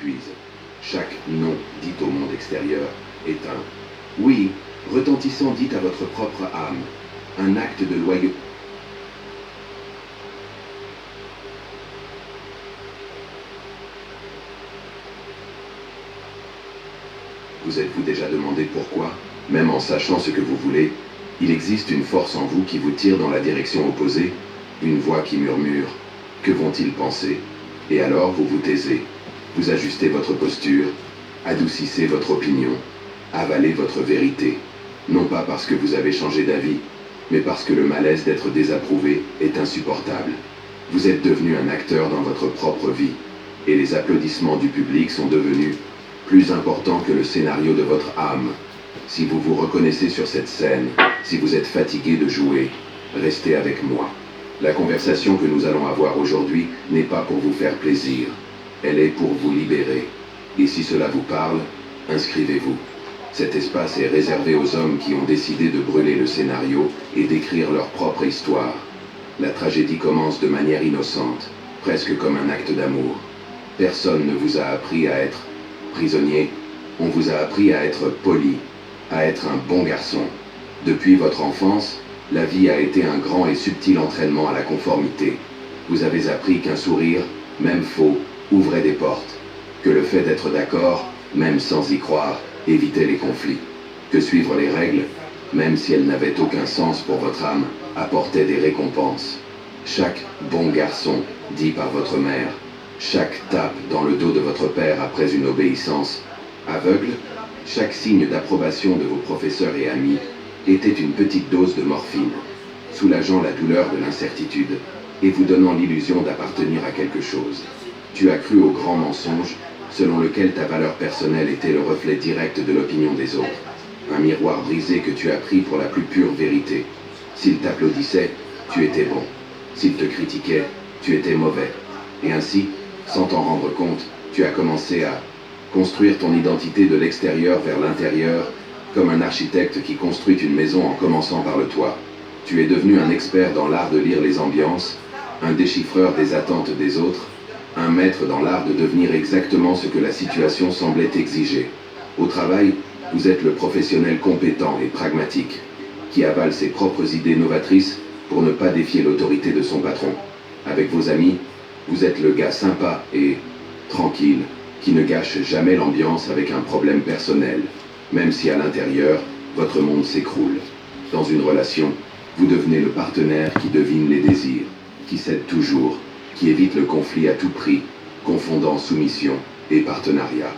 épuise. Chaque non dit au monde extérieur est un oui retentissant dit à votre propre âme, un acte de loyauté. Vous êtes-vous déjà demandé pourquoi, même en sachant ce que vous voulez, il existe une force en vous qui vous tire dans la direction opposée, une voix qui murmure « Que vont-ils penser ?» Et alors vous vous taisez, vous ajustez votre posture, adoucissez votre opinion, avalez votre vérité, non pas parce que vous avez changé d'avis, mais parce que le malaise d'être désapprouvé est insupportable. Vous êtes devenu un acteur dans votre propre vie, et les applaudissements du public sont devenus plus importants que le scénario de votre âme. Si vous vous reconnaissez sur cette scène, si vous êtes fatigué de jouer, restez avec moi. La conversation que nous allons avoir aujourd'hui n'est pas pour vous faire plaisir, elle est pour vous libérer. Et si cela vous parle, inscrivez-vous. Cet espace est réservé aux hommes qui ont décidé de brûler le scénario et d'écrire leur propre histoire. La tragédie commence de manière innocente, presque comme un acte d'amour. Personne ne vous a appris à être prisonnier, on vous a appris à être poli, à être un bon garçon. Depuis votre enfance, la vie a été un grand et subtil entraînement à la conformité. Vous avez appris qu'un sourire, même faux, ouvrait des portes, que le fait d'être d'accord, même sans y croire, évitait les conflits, que suivre les règles, même si elles n'avaient aucun sens pour votre âme, apportait des récompenses. Chaque bon garçon, dit par votre mère, chaque tape dans le dos de votre père après une obéissance aveugle, chaque signe d'approbation de vos professeurs et amis était une petite dose de morphine, soulageant la douleur de l'incertitude et vous donnant l'illusion d'appartenir à quelque chose. Tu as cru au grand mensonge selon lequel ta valeur personnelle était le reflet direct de l'opinion des autres, un miroir brisé que tu as pris pour la plus pure vérité. S'ils t'applaudissaient, tu étais bon. S'ils te critiquaient, tu étais mauvais. Et ainsi, sans t'en rendre compte, tu as commencé à construire ton identité de l'extérieur vers l'intérieur, comme un architecte qui construit une maison en commençant par le toit. Tu es devenu un expert dans l'art de lire les ambiances, un déchiffreur des attentes des autres, un maître dans l'art de devenir exactement ce que la situation semblait exiger. Au travail, vous êtes le professionnel compétent et pragmatique, qui avale ses propres idées novatrices pour ne pas défier l'autorité de son patron. Avec vos amis, vous êtes le gars sympa et tranquille, qui ne gâche jamais l'ambiance avec un problème personnel, même si à l'intérieur, votre monde s'écroule. Dans une relation, vous devenez le partenaire qui devine les désirs, qui cède toujours, qui évite le conflit à tout prix, confondant soumission et partenariat.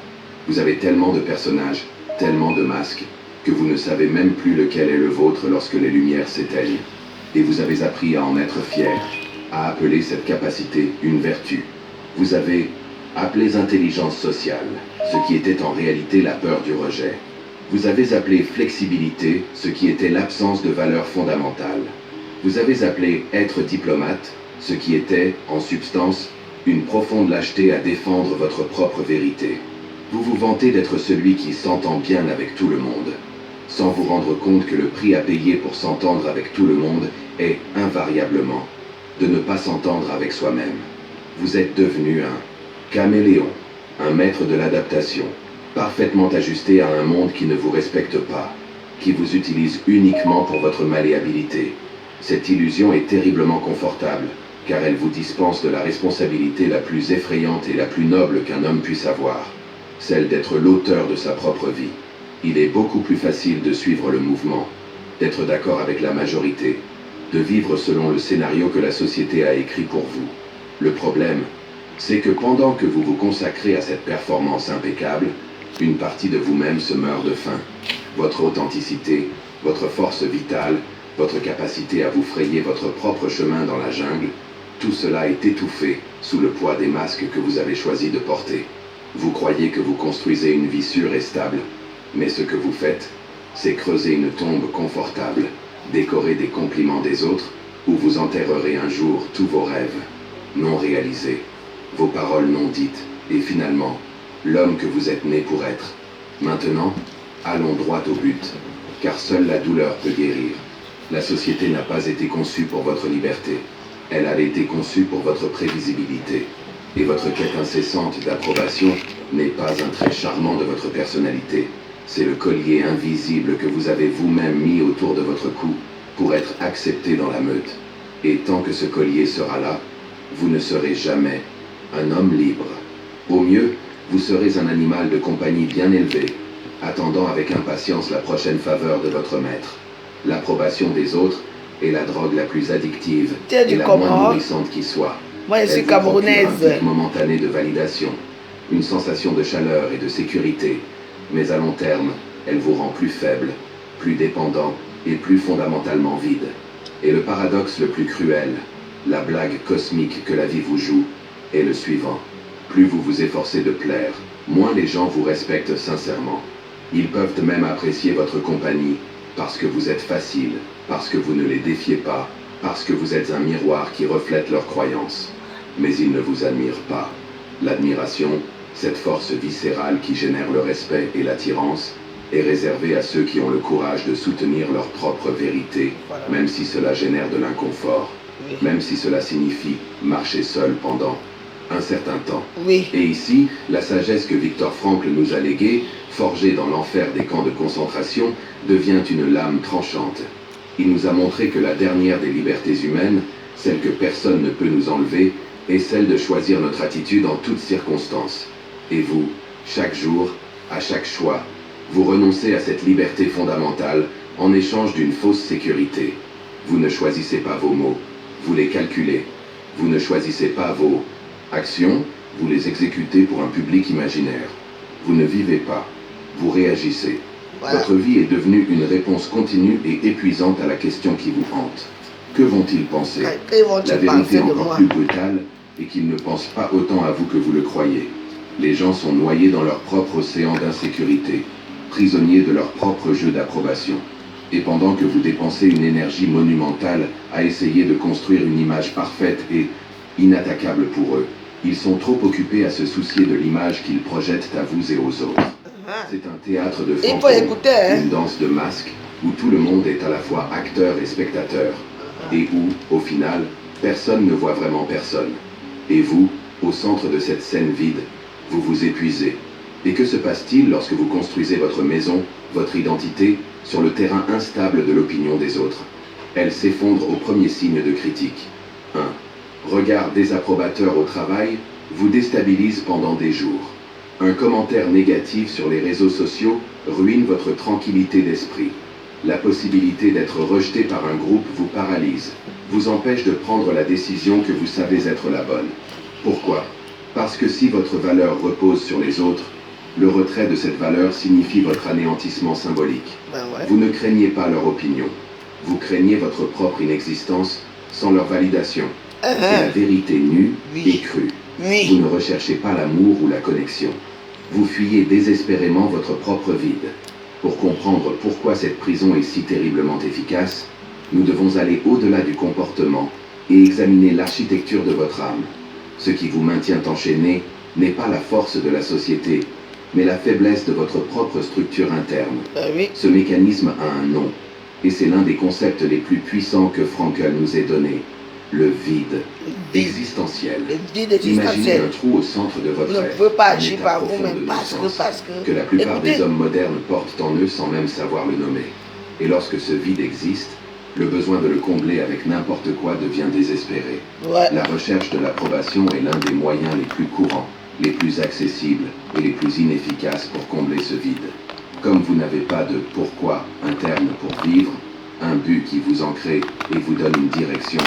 Vous avez tellement de personnages, tellement de masques, que vous ne savez même plus lequel est le vôtre lorsque les lumières s'éteignent. Et vous avez appris à en être fier, à appeler cette capacité une vertu. Vous avez appelé intelligence sociale, ce qui était en réalité la peur du rejet. Vous avez appelé flexibilité, ce qui était l'absence de valeurs fondamentales. Vous avez appelé être diplomate, ce qui était, en substance, une profonde lâcheté à défendre votre propre vérité. Vous vous vantez d'être celui qui s'entend bien avec tout le monde, sans vous rendre compte que le prix à payer pour s'entendre avec tout le monde est, invariablement, de ne pas s'entendre avec soi-même. Vous êtes devenu un caméléon, un maître de l'adaptation, parfaitement ajusté à un monde qui ne vous respecte pas, qui vous utilise uniquement pour votre malléabilité. Cette illusion est terriblement confortable, car elle vous dispense de la responsabilité la plus effrayante et la plus noble qu'un homme puisse avoir, celle d'être l'auteur de sa propre vie. Il est beaucoup plus facile de suivre le mouvement, d'être d'accord avec la majorité, de vivre selon le scénario que la société a écrit pour vous. Le problème, c'est que pendant que vous vous consacrez à cette performance impeccable, une partie de vous-même se meurt de faim. Votre authenticité, votre force vitale, votre capacité à vous frayer votre propre chemin dans la jungle, tout cela est étouffé sous le poids des masques que vous avez choisi de porter. Vous croyez que vous construisez une vie sûre et stable, mais ce que vous faites, c'est creuser une tombe confortable, décorer des compliments des autres, où vous enterrerez un jour tous vos rêves, non réalisés, vos paroles non dites, et finalement, l'homme que vous êtes né pour être. Maintenant, allons droit au but, car seule la douleur peut guérir. La société n'a pas été conçue pour votre liberté. Elle a été conçue pour votre prévisibilité. Et votre quête incessante d'approbation n'est pas un trait charmant de votre personnalité. C'est le collier invisible que vous avez vous-même mis autour de votre cou pour être accepté dans la meute. Et tant que ce collier sera là, vous ne serez jamais un homme libre. Au mieux, vous serez un animal de compagnie bien élevé, attendant avec impatience la prochaine faveur de votre maître. L'approbation des autres est la drogue la plus addictive et la moins nourrissante qui soit. Moi, je suis Elle vous procure camerounaise. un pic momentané de validation, une sensation de chaleur et de sécurité, mais à long terme, elle vous rend plus faible, plus dépendant et plus fondamentalement vide. Et le paradoxe le plus cruel, la blague cosmique que la vie vous joue, est le suivant. Plus vous vous efforcez de plaire, moins les gens vous respectent sincèrement. Ils peuvent même apprécier votre compagnie, parce que vous êtes facile, parce que vous ne les défiez pas, parce que vous êtes un miroir qui reflète leurs croyances. Mais ils ne vous admirent pas. L'admiration, cette force viscérale qui génère le respect et l'attirance, est réservée à ceux qui ont le courage de soutenir leur propre vérité, même si cela génère de l'inconfort, même si cela signifie marcher seul pendant un certain temps. Oui. Et ici, la sagesse que Viktor Frankl nous a léguée, forgée dans l'enfer des camps de concentration, devient une lame tranchante. Il nous a montré que la dernière des libertés humaines, celle que personne ne peut nous enlever, est celle de choisir notre attitude en toutes circonstances. Et vous, chaque jour, à chaque choix, vous renoncez à cette liberté fondamentale en échange d'une fausse sécurité. Vous ne choisissez pas vos mots, vous les calculez. Vous ne choisissez pas vos actions, vous les exécutez pour un public imaginaire. Vous ne vivez pas, vous réagissez. Voilà. Votre vie est devenue une réponse continue et épuisante à la question qui vous hante. Que vont-ils penser? Que vont-ils La penser vérité de encore moi? plus brutale est qu'ils ne pensent pas autant à vous que vous le croyez. Les gens sont noyés dans leur propre océan d'insécurité, prisonniers de leur propre jeu d'approbation. Et pendant que vous dépensez une énergie monumentale à essayer de construire une image parfaite et inattaquable pour eux, ils sont trop occupés à se soucier de l'image qu'ils projettent à vous et aux autres. C'est un théâtre de Il faut fantômes, écouter, hein. une danse de masques, où tout le monde est à la fois acteur et spectateur, et où, au final, personne ne voit vraiment personne. Et vous, au centre de cette scène vide, vous vous épuisez. Et que se passe-t-il lorsque vous construisez votre maison, votre identité, sur le terrain instable de l'opinion des autres? Elle s'effondre au premier signe de critique. Un regard désapprobateur au travail vous déstabilise pendant des jours. Un commentaire négatif sur les réseaux sociaux ruine votre tranquillité d'esprit. La possibilité d'être rejeté par un groupe vous paralyse, vous empêche de prendre la décision que vous savez être la bonne. Pourquoi? Parce que si votre valeur repose sur les autres, le retrait de cette valeur signifie votre anéantissement symbolique. Ben ouais. Vous ne craignez pas leur opinion. Vous craignez votre propre inexistence sans leur validation. C'est la vérité nue et crue. Vous Oui. ne recherchez pas l'amour ou la connexion. Vous fuyez désespérément votre propre vide. Pour comprendre pourquoi cette prison est si terriblement efficace, nous devons aller au-delà du comportement et examiner l'architecture de votre âme. Ce qui vous maintient enchaîné n'est pas la force de la société, mais la faiblesse de votre propre structure interne. Ben oui. Ce mécanisme a un nom, et c'est l'un des concepts les plus puissants que Frankl nous ait donné, le vide existentiel. Le vide Imaginez existentiel. un trou au centre de votre Vous ne être, pouvez pas un agir état par profond vous-même de parce non-sens, que... que la plupart Écoutez. des hommes modernes portent en eux sans même savoir le nommer. Et lorsque ce vide existe, le besoin de le combler avec n'importe quoi devient désespéré. Ouais. La recherche de l'approbation est l'un des moyens les plus courants, les plus accessibles et les plus inefficaces pour combler ce vide. Comme vous n'avez pas de pourquoi interne pour vivre, un but qui vous ancre et vous donne une direction,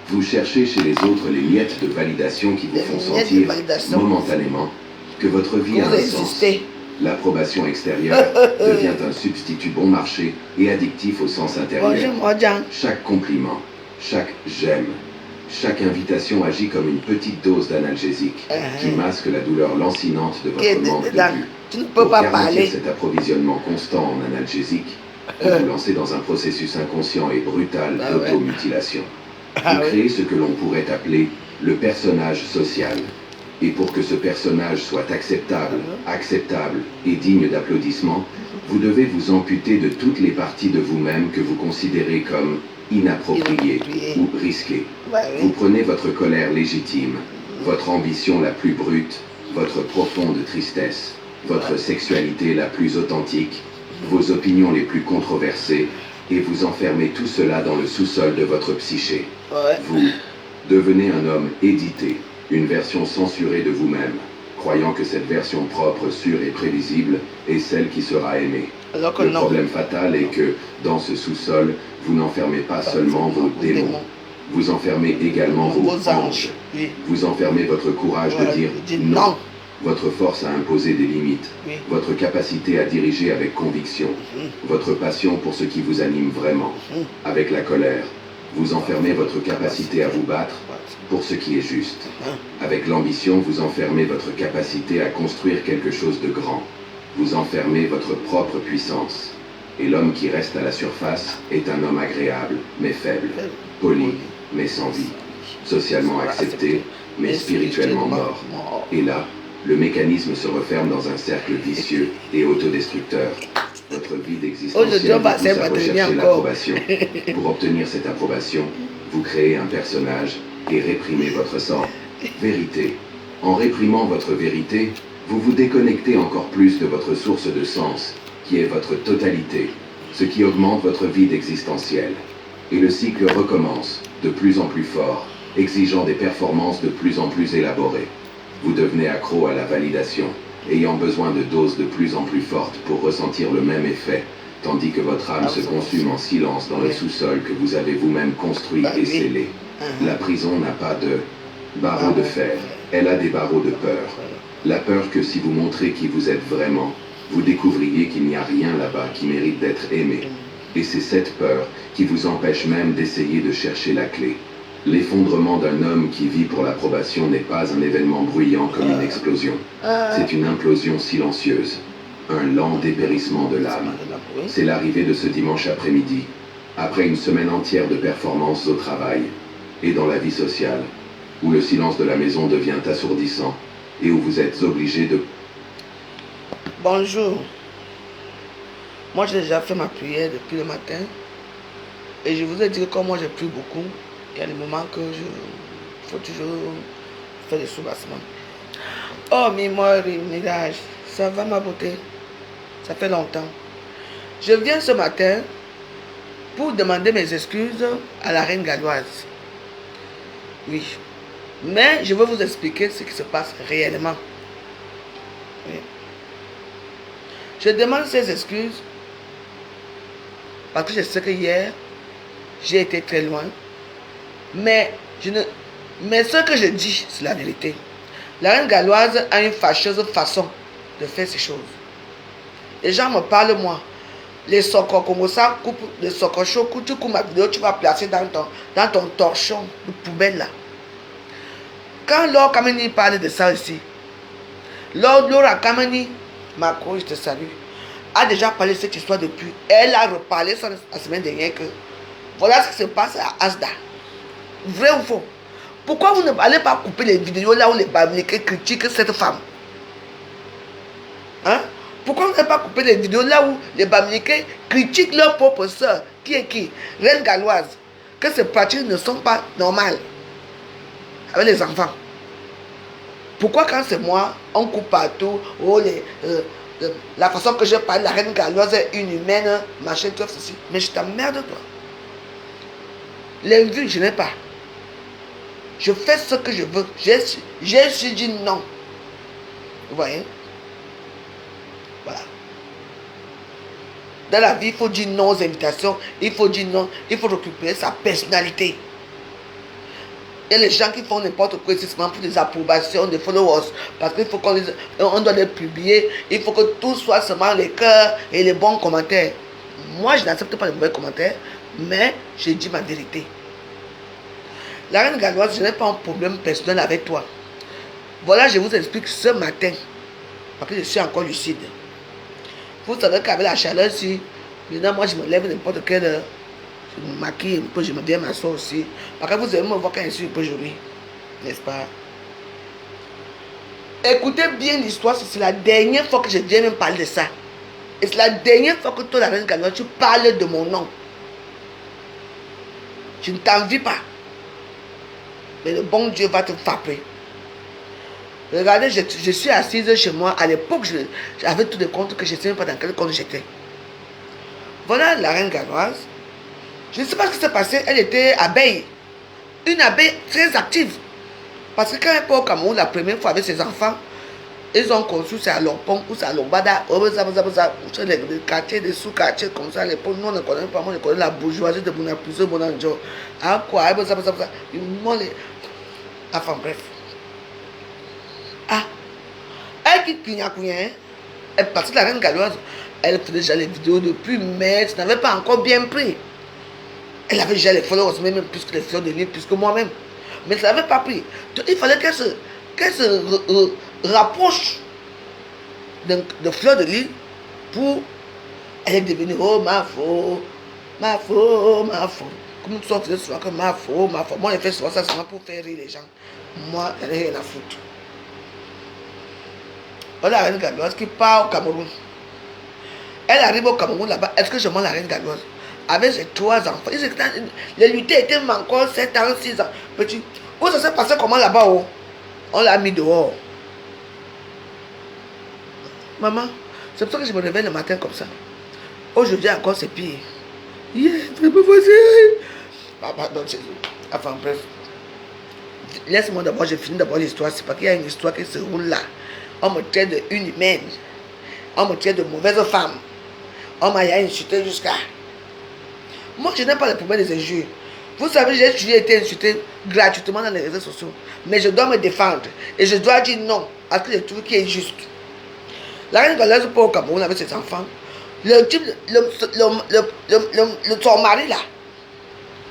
vous cherchez chez les autres les miettes de validation qui vous Les font miettes de sentir validation. momentanément que votre vie a Vous un sens. existez. L'approbation extérieure devient un substitut bon marché et addictif au sens intérieur. Bonjour, Modjan. Chaque compliment, chaque j'aime, chaque invitation agit comme une petite dose d'analgésique qui masque la douleur lancinante de votre manque de vue. Tu ne peux Pour pas garantir parler. cet approvisionnement constant en analgésique, vous vous lancez dans un processus inconscient et brutal Ah ouais. d'automutilation. Ah Vous oui. créez ce que l'on pourrait appeler le personnage social. Et pour que ce personnage soit acceptable et digne d'applaudissements, vous devez vous amputer de toutes les parties de vous-même que vous considérez comme inappropriées Inappropriées. ou risquées. Ouais, Vous oui. prenez votre colère légitime, votre ambition la plus brute, votre profonde tristesse, votre sexualité la plus authentique, vos opinions les plus controversées, et vous enfermez tout cela dans le sous-sol de votre psyché. Vous devenez un homme édité, une version censurée de vous-même, croyant que cette version propre, sûre et prévisible est celle qui sera aimée. Le problème fatal est que, dans ce sous-sol, vous n'enfermez pas seulement vos démons. Vous enfermez également vos anges. Vous enfermez votre courage de dire non. Votre force à imposer des limites. Votre capacité à diriger avec conviction. Votre passion pour ce qui vous anime vraiment. Avec la colère. Vous enfermez votre capacité à vous battre pour ce qui est juste. Avec l'ambition, vous enfermez votre capacité à construire quelque chose de grand. Vous enfermez votre propre puissance. Et l'homme qui reste à la surface est un homme agréable, mais faible, poli, mais sans vie, socialement accepté, mais spirituellement mort. Et là, le mécanisme se referme dans un cercle vicieux et autodestructeur. Votre vide existentiel vous pousse à rechercher l'approbation. Pour obtenir cette approbation, vous créez un personnage et réprimez votre sang. Vérité. En réprimant votre vérité, vous vous déconnectez encore plus de votre source de sens, qui est votre totalité, ce qui augmente votre vide existentiel. Et le cycle recommence, de plus en plus fort, exigeant des performances de plus en plus élaborées. Vous devenez accro à la validation, ayant besoin de doses de plus en plus fortes pour ressentir le même effet, tandis que votre âme se consume en silence dans le sous-sol que vous avez vous-même construit et scellé. La prison n'a pas de barreaux de fer, elle a des barreaux de peur. La peur que si vous montrez qui vous êtes vraiment, vous découvriez qu'il n'y a rien là-bas qui mérite d'être aimé. Et c'est cette peur qui vous empêche même d'essayer de chercher la clé. L'effondrement d'un homme qui vit pour l'approbation n'est pas un événement bruyant comme une explosion. C'est une implosion silencieuse, un lent dépérissement de l'âme. C'est l'arrivée de ce dimanche après-midi, après une semaine entière de performances au travail et dans la vie sociale, où le silence de la maison devient assourdissant et où vous êtes obligé de... Bonjour. Moi, j'ai déjà fait ma prière depuis le matin. Et je vous ai dit que comme moi, j'ai pris beaucoup. Il y a des moments que faut toujours faire des soubassements. Oh, Mimori, Mirage, ça va ma beauté? Ça fait longtemps. Je viens ce matin pour demander mes excuses à la reine galloise. Oui. Mais je vais vous expliquer ce qui se passe réellement. Oui. Je demande ces excuses parce que je sais que hier, j'ai été très loin. Mais ce que je dis, c'est la vérité. La reine galloise a une fâcheuse façon de faire ces choses. Les gens me parlent, moi. Les socos comme ça, les socos chauds, tu coupes ma vidéo, tu vas placer dans ton torchon de poubelle là. Quand Laura Kameni parle de ça ici, Laura Kameni, Macron, je te salue, a déjà parlé de cette histoire depuis. Elle a reparlé ça la semaine dernière que voilà ce qui se passe à Asda. Vrai ou faux? Pourquoi vous n'allez pas couper les vidéos là où les Bamileke critiquent cette femme? Hein? Pourquoi vous n'allez pas couper les vidéos là où les Bamileke critiquent leur propre soeur? Qui est qui? Reine galloise. Que ces pratiques ne sont pas normales avec les enfants. Pourquoi quand c'est moi, on coupe partout, oh, la façon que je parle, la reine galloise est inhumaine, machin, tout ceci. Mais je t'emmerde toi. Les vues, je n'ai pas. Je fais ce que je veux. J'ai su dit non. Vous voyez? Voilà. Dans la vie, il faut dire non aux invitations. Il faut dire non. Il faut récupérer sa personnalité. Il y a les gens qui font n'importe quoi seulement pour des approbations, des followers. Parce qu'il faut on doit les publier. Il faut que tout soit seulement les cœurs et les bons commentaires. Moi, je n'accepte pas les mauvais commentaires. Mais je dis ma vérité. La reine galloise, je n'ai pas un problème personnel avec toi. Voilà, je vous explique ce matin. Parce que je suis encore lucide. Vous savez qu'avec la chaleur, si maintenant moi je me lève n'importe quelle heure, je me maquille un peu, je me viens m'asseoir aussi. Parce que vous allez me voir quand je suis un peu jolie. N'est-ce pas? Écoutez bien l'histoire, c'est la dernière fois que je viens même parler de ça. Et c'est la dernière fois que toi, la reine galloise, tu parles de mon nom. Je ne t'envie pas. Mais le bon Dieu va te frapper. Regardez, je suis assise chez moi. À l'époque, j'avais tous les comptes que je ne sais même pas dans quel compte j'étais. Voilà la reine galloise. Je ne sais pas ce qui s'est passé. Elle était abeille. Une abeille très active. Parce que quand elle part au Cameroun la première fois avec ses enfants, ils ont construit c'est à Lompong ou c'est à Lombada, les quartiers, des sous-quartiers comme ça. Nous on ne connaît pas, moi je connais la bourgeoisie de Bonaprise, Bonanjo. À quoi, enfin bref. Ah, elle qui cligna, elle partit de la reine galloise. Elle faisait déjà les vidéos depuis, mais ça n'avait pas encore bien pris. Elle avait déjà les followers, même plus que les fleurs de l'île, plus que moi-même. Mais ça n'avait pas pris. Donc, il fallait qu'elle se rapproche de fleurs de l'île pour elle est devenue oh ma faux, ma faux, ma faux. Comme nous sommes faisait souvent que ma faux, ma faux. Moi, elle fait souvent ça seulement pour faire rire les gens. Moi, elle n'a rien à foutre. Voilà la reine galloise qui part au Cameroun. Elle arrive au Cameroun là-bas. Est-ce que je mens la reine galloise? Avec ses 3 enfants. Les lutteurs étaient encore 7 ans, 6 ans. Petit. Oh, ça s'est passé comment là-bas? Oh? On l'a mis dehors. Maman, c'est pour ça que je me réveille le matin comme ça. Aujourd'hui encore c'est pire. C'est pas facile. Papa, non, enfin bref. Laisse-moi d'abord, je finis d'abord l'histoire. C'est parce qu'il y a une histoire qui se roule là. On me traite de inhumaine. On me traite de mauvaise femme. On m'a insulté jusqu'à. Moi, je n'ai pas le problème des injures. Vous savez, j'ai été insulté gratuitement dans les réseaux sociaux. Mais je dois me défendre. Et je dois dire non à ce que je trouve qui est juste. La reine galloise pour au Cameroun avec ses enfants. Son mari là,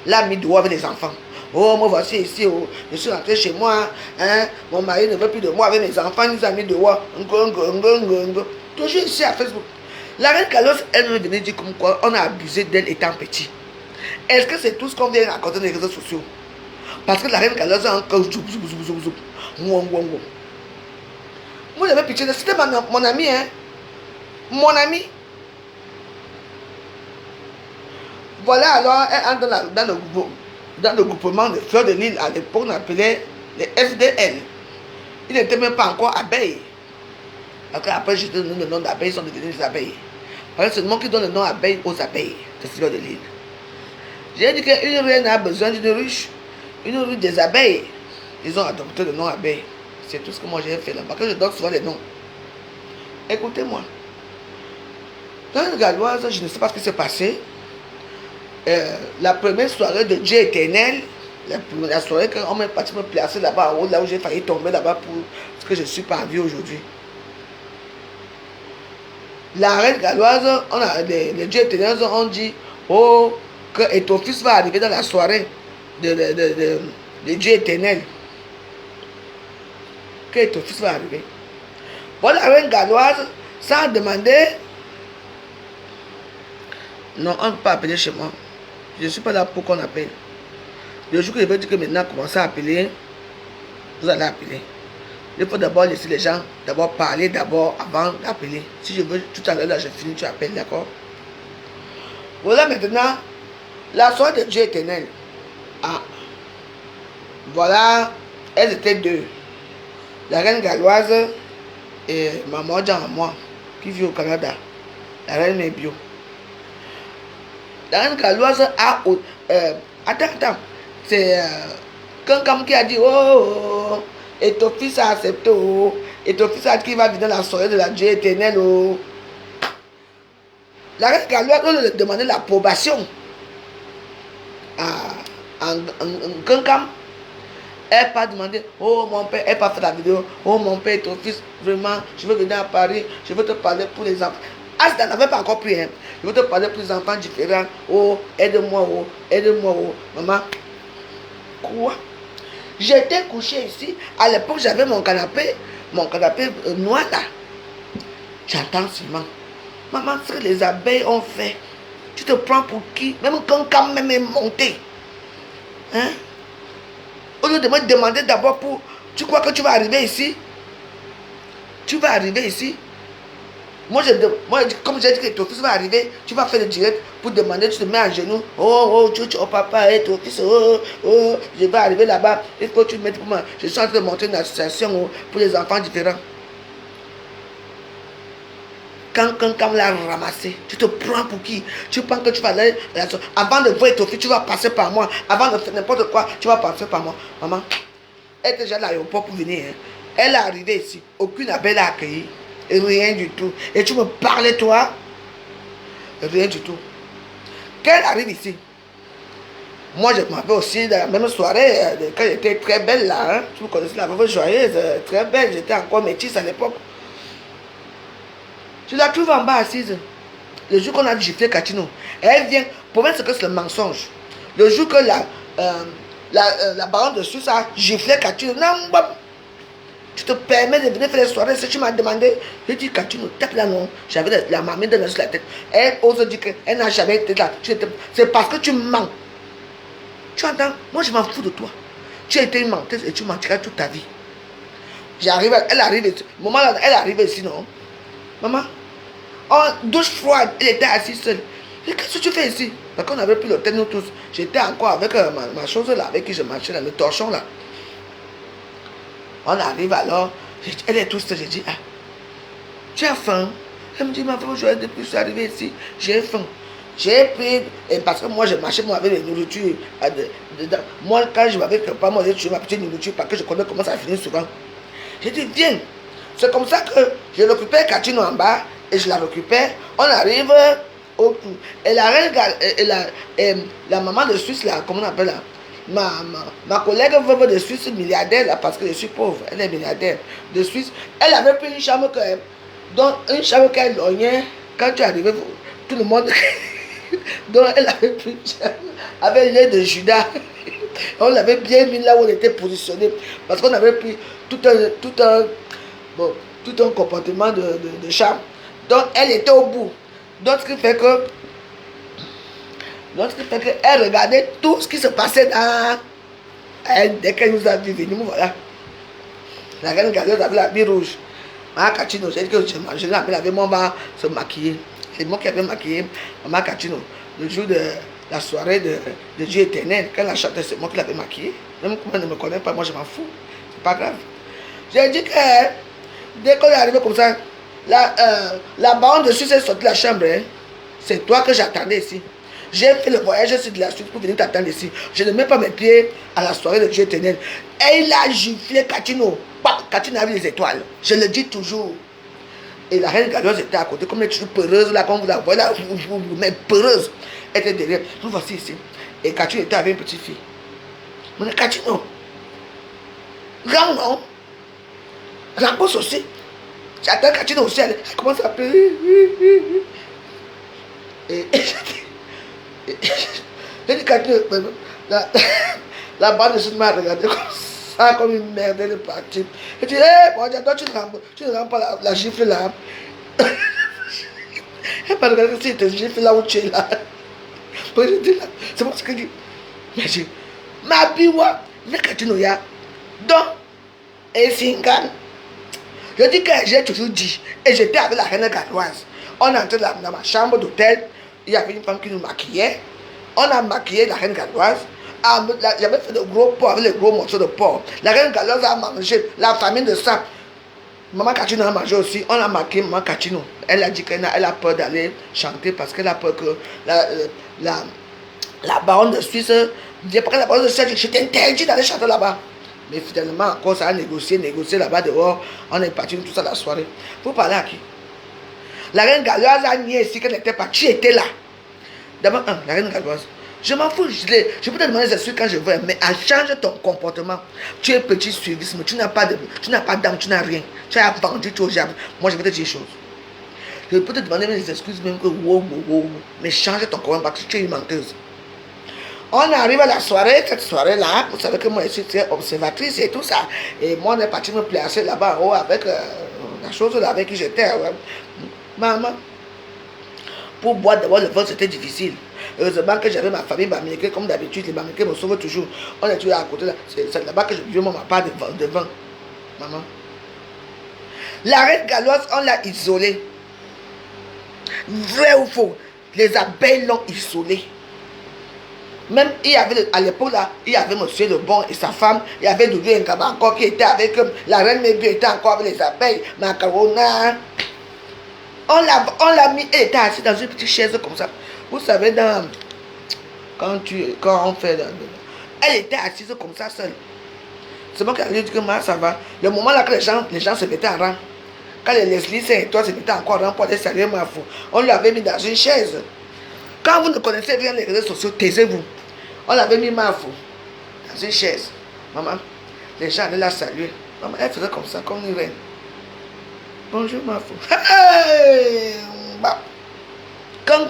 l'a mis dehors avec les enfants. Oh, moi voici ici, oh, je suis rentré chez moi. Hein, mon mari ne veut plus de moi avec mes enfants, ils ont mis dehors. Toujours ici à Facebook. La reine galloise, elle nous venait dire comme quoi on a abusé d'elle étant petit. Est-ce que c'est tout ce qu'on vient raconter dans les réseaux sociaux? Parce que la reine galloise a encore moi j'avais pitié, c'était mon ami, hein. Mon ami. Voilà alors, elle entre dans le groupement de fleurs de l'île. À l'époque, on appelait les FDL. Ils n'étaient même pas encore abeilles. Après, j'ai donné le nom d'abeilles, ils sont devenus des abeilles. Parce que c'est le nom qui donne le nom abeilles aux abeilles de fleurs de l'île. J'ai dit qu'une reine a besoin d'une ruche. Une ruche des abeilles. Ils ont adopté le nom abeille. C'est tout ce que moi j'ai fait là. Parce que je donne souvent les noms. Écoutez-moi. Dans une galloise, je ne sais pas ce qui s'est passé. La première soirée de Dieu éternel, la soirée qu'on m'est parti me placer là-bas en haut, là où j'ai failli tomber là-bas pour ce que je ne suis pas en vie aujourd'hui. La reine galloise, les dieux éternels ont dit oh, que ton fils va arriver dans la soirée de Dieu éternel. Que ton fils va arriver. Bon, la reine galloise, sans demander, non, on ne peut pas appeler chez moi. Je ne suis pas là pour qu'on appelle. Le jour que je veux dire que maintenant, commencer à appeler, vous allez appeler. Il faut d'abord laisser les gens d'abord parler d'abord avant d'appeler. Si je veux, tout à l'heure, là, je finis, tu appelles, d'accord? Voilà maintenant la soirée de Dieu éternel. Ah. Voilà, elles étaient 2. La reine galloise et maman Jean moi, qui vit au Canada. La reine est bio. La reine galloise a... attends. C'est quelqu'un qui a dit, oh, et ton fils a accepté, oh, et ton fils a dit qu'il va venir dans la soirée de la Dieu éternel, oh. La reine galloise, on lui demandait l'approbation à quelqu'un. Elle n'a pas demandé, oh mon père, elle n'a pas fait la vidéo, oh mon père et ton fils, vraiment, je veux venir à Paris, je veux te parler pour les enfants. Ah, ça n'avait pas encore pris, hein. Je veux te parler pour les enfants différents, oh, aide-moi, oh, maman. Quoi? J'étais couché ici, à l'époque j'avais mon canapé noir là. J'entends seulement, maman, ce que les abeilles ont fait, tu te prends pour qui? Même quand même est monté. Hein? Au lieu de me demander d'abord pour... Tu crois que tu vas arriver ici? Tu vas arriver ici? Moi, comme j'ai dit que ton fils va arriver, tu vas faire le direct pour demander, tu te mets à genoux. Oh, papa, ton fils, je vais arriver là-bas. Il faut que tu me mettes pour moi. Je suis en train de monter une association pour les enfants différents. Quand l'a ramassé, tu te prends pour qui? Tu penses que tu vas aller, avant de voir ton fils, tu vas passer par moi. Avant de faire n'importe quoi, tu vas passer par moi. Maman, elle était déjà à l'aéroport pour venir. Hein. Elle est arrivée ici. Aucune appel à accueillir. Rien du tout. Et tu me parlais, toi? Rien du tout. Quand elle arrive ici, moi je m'appelle aussi dans la même soirée, quand j'étais très belle là. Hein. Tu me connaissais la veuve joyeuse, très belle. J'étais encore métisse à l'époque. Tu la trouves en bas assise. Le jour qu'on a giflé Katino, elle vient. Pour moi, c'est que c'est le mensonge. Le jour que la baronne de Suisse a giflé Katino, non, tu te permets de venir faire les soirées. Si tu m'as demandé, je dis Katino, tape là, non. J'avais la mamie de sur la tête. Elle ose dire qu'elle n'a jamais été là. C'est parce que tu mens. Tu entends? Moi, je m'en fous de toi. Tu as été une menteuse et tu mentiras toute ta vie. Elle arrive ici. Maman, elle arrive ici, non? Maman, en douche froide, elle était assise seule. Qu'est-ce que tu fais ici? Parce qu'on avait pris l'hôtel, nous tous. J'étais encore avec ma chose là, avec qui je marchais, là, le torchon là. On arrive alors, elle est toute seule. J'ai dit, ah, tu as faim? Elle me dit, ma femme, depuis que je suis arrivé ici, j'ai faim. J'ai pris, et parce que moi je marchais moi avec les nourritures dedans. Moi, quand je m'avais préparé, moi j'ai tué ma petite nourriture parce que je connais comment ça finit souvent. J'ai dit, viens. C'est comme ça que je récupère Katino en bas et je la récupère. On arrive au tout. Et la reine, la maman de Suisse, là, comment on appelle là? Ma collègue veuve de Suisse, milliardaire, là, parce que je suis pauvre, elle est milliardaire de Suisse. Elle avait pris une chambre qu'elle lognait. Quand tu arrivais, tout le monde. Donc elle avait pris une chambre avec l'aide de Judas. On l'avait bien mis là où on était positionné. Parce qu'on avait pris tout un comportement de charme. Donc elle était au bout. Donc ce qui fait que elle regardait tout ce qui se passait dans elle. Dès qu'elle nous a vu venir, voilà. La reine Galéote avait la bille rouge. Maman Katino, j'ai dit que je l'appelle avec moi, on va se maquiller. C'est moi qui avais maquillé Maman Katino. Le jour de la soirée de Dieu éternel, quand elle a chanté, c'est moi qui l'avais maquillée. Même quand elle ne me connaît pas, moi je m'en fous. C'est pas grave. J'ai dit que dès qu'on est arrivé comme ça, la baronne de Suisse est sortie de la chambre. Hein. C'est toi que j'attendais ici. J'ai fait le voyage sur de la Suisse pour venir t'attendre ici. Je ne mets pas mes pieds à la soirée de Dieu éternel. Et il a giflé Katino. Katino a vu les étoiles. Je le dis toujours. Et la reine Galéote était à côté, comme elle est toujours peureuse, là, comme vous la voyez, là, mais peureuse. Elle était derrière. Nous voici ici. Et Katino était avec une petite fille. On dit Katino. Grand, non? Rambos aussi. J'attends Katino aussi. Elle commence à pleurer. Et j'ai dit Katino, la bande de Suisse m'a regardé comme ça, comme une merde, elle est partie. J'ai dit, hé, bon, toi, tu ne rends pas la gifle là. Elle m'a regardé si tu gifle là où tu es là. Je dis là, c'est moi ce que je dis. Mais je dis, ma biwa, mais Katino ya. Donc, et Singan. Je dis que j'ai toujours dit, et j'étais avec la reine galloise. On est entré dans ma chambre d'hôtel, il y avait une femme qui nous maquillait. On a maquillé la reine galloise. J'avais fait de gros porc avec les gros morceaux de porc. La reine galloise a mangé, la famille de ça. Maman Katino a mangé aussi. On a maquillé Maman Katino. Elle a dit qu'elle a peur d'aller chanter parce qu'elle a peur que la baronne de Suisse, parce que la baronne de Suisse, je t'interdis d'aller chanter là-bas. Mais finalement, encore ça a négocié là-bas dehors. On est parti tout ça la soirée. Vous parlez à qui? La reine galloise a nié ici qu'elle n'était pas. Tu étais là. D'abord, la reine galloise. Je m'en fous. Je peux te demander des excuses quand je veux, mais change ton comportement. Tu es petit suivisme. Tu n'as pas d'âme, tu n'as rien. Tu as vendu, tu as. Moi, je vais te dire une chose. Je peux te demander des excuses même que mais change ton comportement parce que tu es une menteuse. On arrive à la soirée, cette soirée-là, vous savez que moi je suis très observatrice et tout ça. Et moi on est parti me placer là-bas en haut avec la chose là avec qui j'étais. Maman, pour boire d'abord le vin c'était difficile. Heureusement que j'avais ma famille bamileke comme d'habitude, les bamileke me sauvent toujours. On est toujours à côté là, c'est là-bas que je buvais ma part de vin. Maman. La reine galloise, on l'a isolée. Vrai ou faux? Les abeilles l'ont isolé. Même, il y avait, à l'époque là, il y avait Monsieur Lebon et sa femme, il y avait Doudou Ngaba encore qui était avec eux. La reine Mébio était encore avec les abeilles. Macarona. On l'a mis, elle était assise dans une petite chaise comme ça. Vous savez, quand on fait... Elle était assise comme ça seule. C'est moi qui ai dit que moi ça va. Le moment là que les gens se mettaient en rang. Quand les Leslie et toi se mettaient encore en rang pour aller saluer ma fou, on l'avait mis dans une chaise. Quand vous ne connaissez rien des réseaux sociaux, taisez-vous. On l'avait mis ma fou dans une chaise. Maman, les gens allaient la saluer. Maman, elle faisait comme ça, comme une reine. Bonjour ma fou. Hey! Quand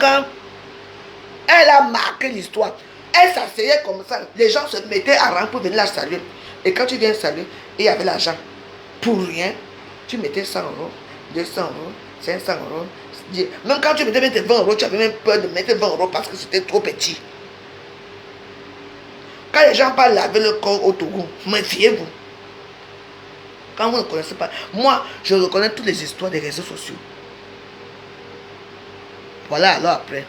elle a marqué l'histoire, elle s'asseyait comme ça. Les gens se mettaient en rang pour venir la saluer. Et quand tu viens saluer, il y avait l'argent. Pour rien, tu mettais 100 euros, 200 euros, 500 euros. Même quand tu mettais 20 euros, tu avais même peur de mettre 20 euros parce que c'était trop petit. Quand les gens parlent laver le corps au Togo, méfiez-vous. Quand vous ne connaissez pas, moi, je reconnais toutes les histoires des réseaux sociaux. Voilà, alors après,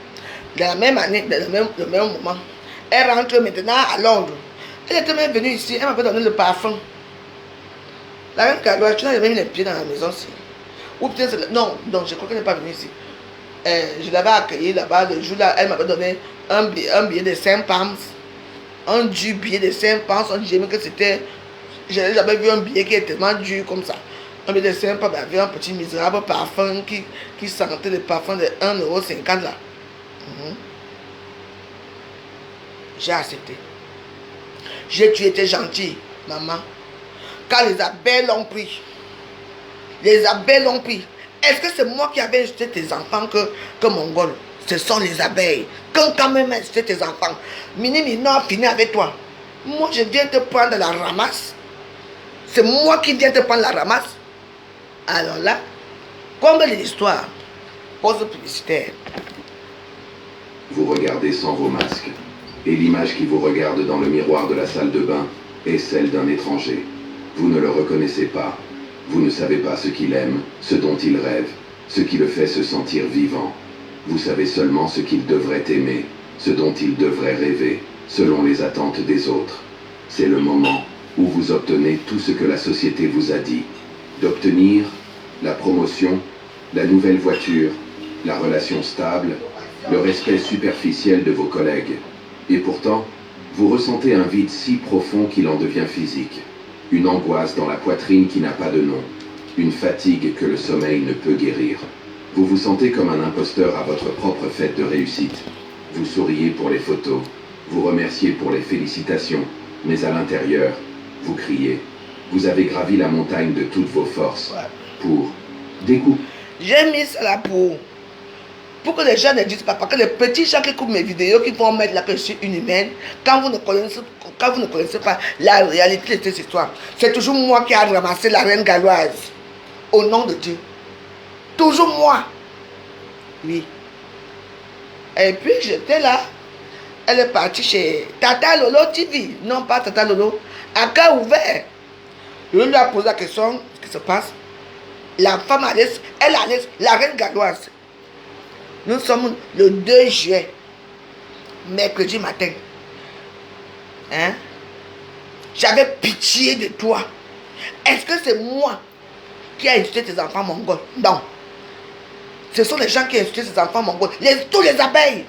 dans la même année, dans le même moment, elle rentre maintenant à Londres. Elle était même venue ici, elle m'avait donné le parfum. La reine Galoise, tu n'as jamais mis les pieds dans la maison ici. Ou peut-être, non, je crois qu'elle n'est pas venue ici. Je l'avais accueillie là-bas, le jour là, elle m'avait donné un billet de 5 pounds. Un dur billet de 5 pounds, on disait que c'était... Je n'avais jamais vu un billet qui est tellement dur comme ça. Un billet de 5 pounds avec un petit misérable parfum qui sentait le parfum de 1,50 € là. J'ai accepté. Tu étais gentil, maman. Quand les abeilles l'ont pris, est-ce que c'est moi qui avais insulté tes enfants que Mongol? Ce sont les abeilles. Quand même insulté tes enfants, Mini non fini avec toi. Moi, je viens te prendre la ramasse. C'est moi qui viens te prendre la ramasse. Alors là, comme l'histoire, pause publicitaire. Vous regardez sans vos masques. Et l'image qui vous regarde dans le miroir de la salle de bain est celle d'un étranger. Vous ne le reconnaissez pas. Vous ne savez pas ce qu'il aime, ce dont il rêve, ce qui le fait se sentir vivant. Vous savez seulement ce qu'il devrait aimer, ce dont il devrait rêver, selon les attentes des autres. C'est le moment où vous obtenez tout ce que la société vous a dit. D'obtenir la promotion, la nouvelle voiture, la relation stable, le respect superficiel de vos collègues. Et pourtant, vous ressentez un vide si profond qu'il en devient physique. Une angoisse dans la poitrine qui n'a pas de nom. Une fatigue que le sommeil ne peut guérir. Vous vous sentez comme un imposteur à votre propre fête de réussite. Vous souriez pour les photos. Vous remerciez pour les félicitations. Mais à l'intérieur, vous criez. Vous avez gravi la montagne de toutes vos forces. Pour découper. J'ai mis ça là pour que les gens ne disent pas, parce que les petits gens qui écoutent mes vidéos, qui vont mettre là que je suis une humaine, quand vous ne connaissez pas la réalité de cette histoire, c'est toujours moi qui a ramassé la reine galloise. Au nom de Dieu. Toujours moi. Oui. Et puis j'étais là. Elle est partie chez Tata Lolo TV. Non, pas Tata Lolo. À cœur ouvert. Je lui ai posé la question, ce qui se passe. La femme Alice, la reine galloise. Nous sommes le 2 juillet, mercredi matin. Hein? J'avais pitié de toi. Est-ce que c'est moi qui a insulté tes enfants mongols? Non. Ce sont les gens qui ont insulté tes enfants mongols. Tous les abeilles.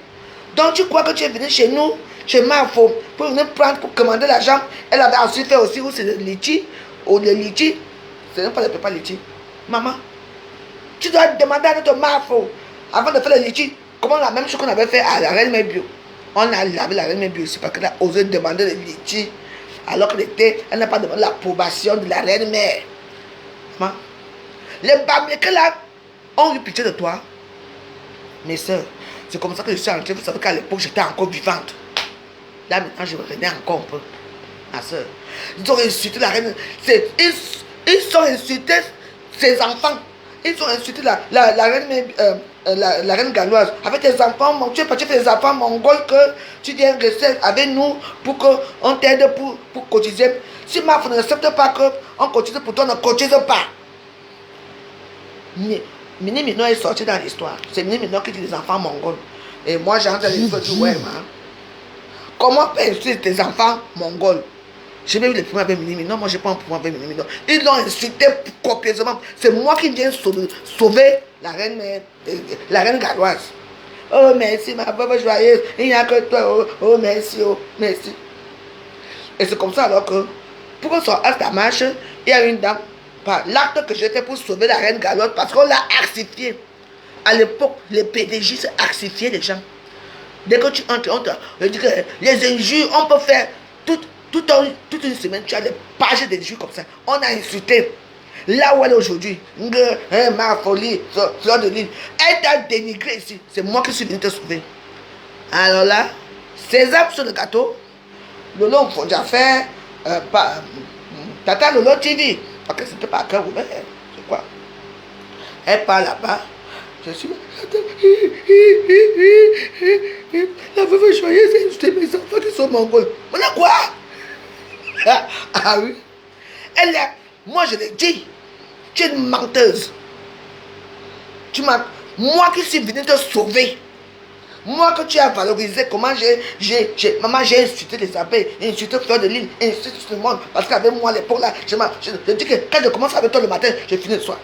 Donc tu crois que tu es venu chez nous, chez Mafo, pour venir prendre, pour commander l'argent. Elle avait ensuite fait aussi, où c'est le litchi, ou le litchi. Ce n'est pas le prépa litchi. Maman, tu dois demander à notre Mafo. Avant de faire le litchi, comment la même chose qu'on avait fait à la reine Mébio. On a lavé la reine Mébio aussi parce qu'elle a osé demander le litchi. Alors elle n'a pas demandé l'approbation de la reine mère. Maman, les Bamlékés là ont eu pitié de toi. Mes soeurs, c'est comme ça que je suis entrée. Vous savez qu'à l'époque j'étais encore vivante. Là maintenant je revenais encore un peu. Ma soeur, ils ont insulté la reine. Ils ont insulté ses enfants. Ils ont insulté la reine galloise. Avec tes enfants, tu es parti faire des enfants mongols que tu viens rester avec nous pour qu'on t'aide pour cotiser. Si ma femme n'accepte pas qu'on cotise pour toi, ne cotise pas. Mais Mini Mino est sorti dans l'histoire. C'est Mini Mino qui dit les enfants mongols. Et moi, j'entends l'histoire du ouais, man. Comment peut insulter tes enfants mongols? J'ai même eu le problème avec Mini Mino. Moi, je n'ai pas un problème avec Mini Mino. Ils l'ont insulté copieusement. C'est moi qui viens sauver la reine galloise. Oh, merci, ma pauvre joyeuse. Il n'y a que toi. Oh, oh, merci, oh, merci. Et c'est comme ça alors que, pour qu'on soit à ta marche, il y a une dame, par l'acte que j'ai fait pour sauver la reine galloise, parce qu'on l'a axifiée. À l'époque, les PDJ se axifiaient les gens. Dès que tu entres, je dis que les injures, on peut faire toute une semaine, tu as des pages d'injures comme ça. On a insulté. Là où elle est aujourd'hui, ma folie, fleur de l'île, elle t'a dénigré ici. C'est moi qui suis venu te sauver. Alors là, sésame sur le gâteau, Lolo, il faut déjà faire, Tata Lolo TV, parce que c'était pas à cœur ouvert, c'est quoi? Elle part là-bas, je suis la veuve joyeuse, c'est insulté mes enfants qui sont mongols. On a quoi? Ah oui. Elle est, moi je l'ai dit, tu es une menteuse. Moi qui suis venu te sauver. Moi que tu as valorisé, comment maman j'ai insulté les abeilles, insulté fleur de l'île, insulté tout le monde. Parce qu'avec moi à l'époque là, je dis que quand je commence avec toi le matin, je finis le soir.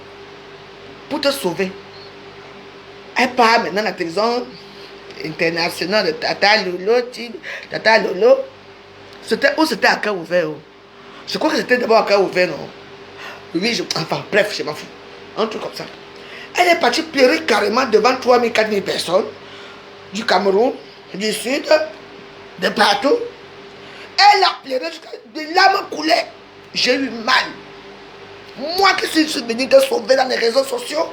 Pour te sauver. Elle part maintenant à la télévision internationale de Tata Lolo, Tata Lolo. C'était à cœur ouvert. Je crois que c'était d'abord à cœur ouvert, non? Oui, enfin bref, je m'en fous. Un truc comme ça. Elle est partie pleurer carrément devant 3 000, 4 000 personnes. Du Cameroun, du Sud, de partout. Elle a pleuré jusqu'à des larmes coulaient. J'ai eu mal. Moi qui suis venu te sauver dans les réseaux sociaux.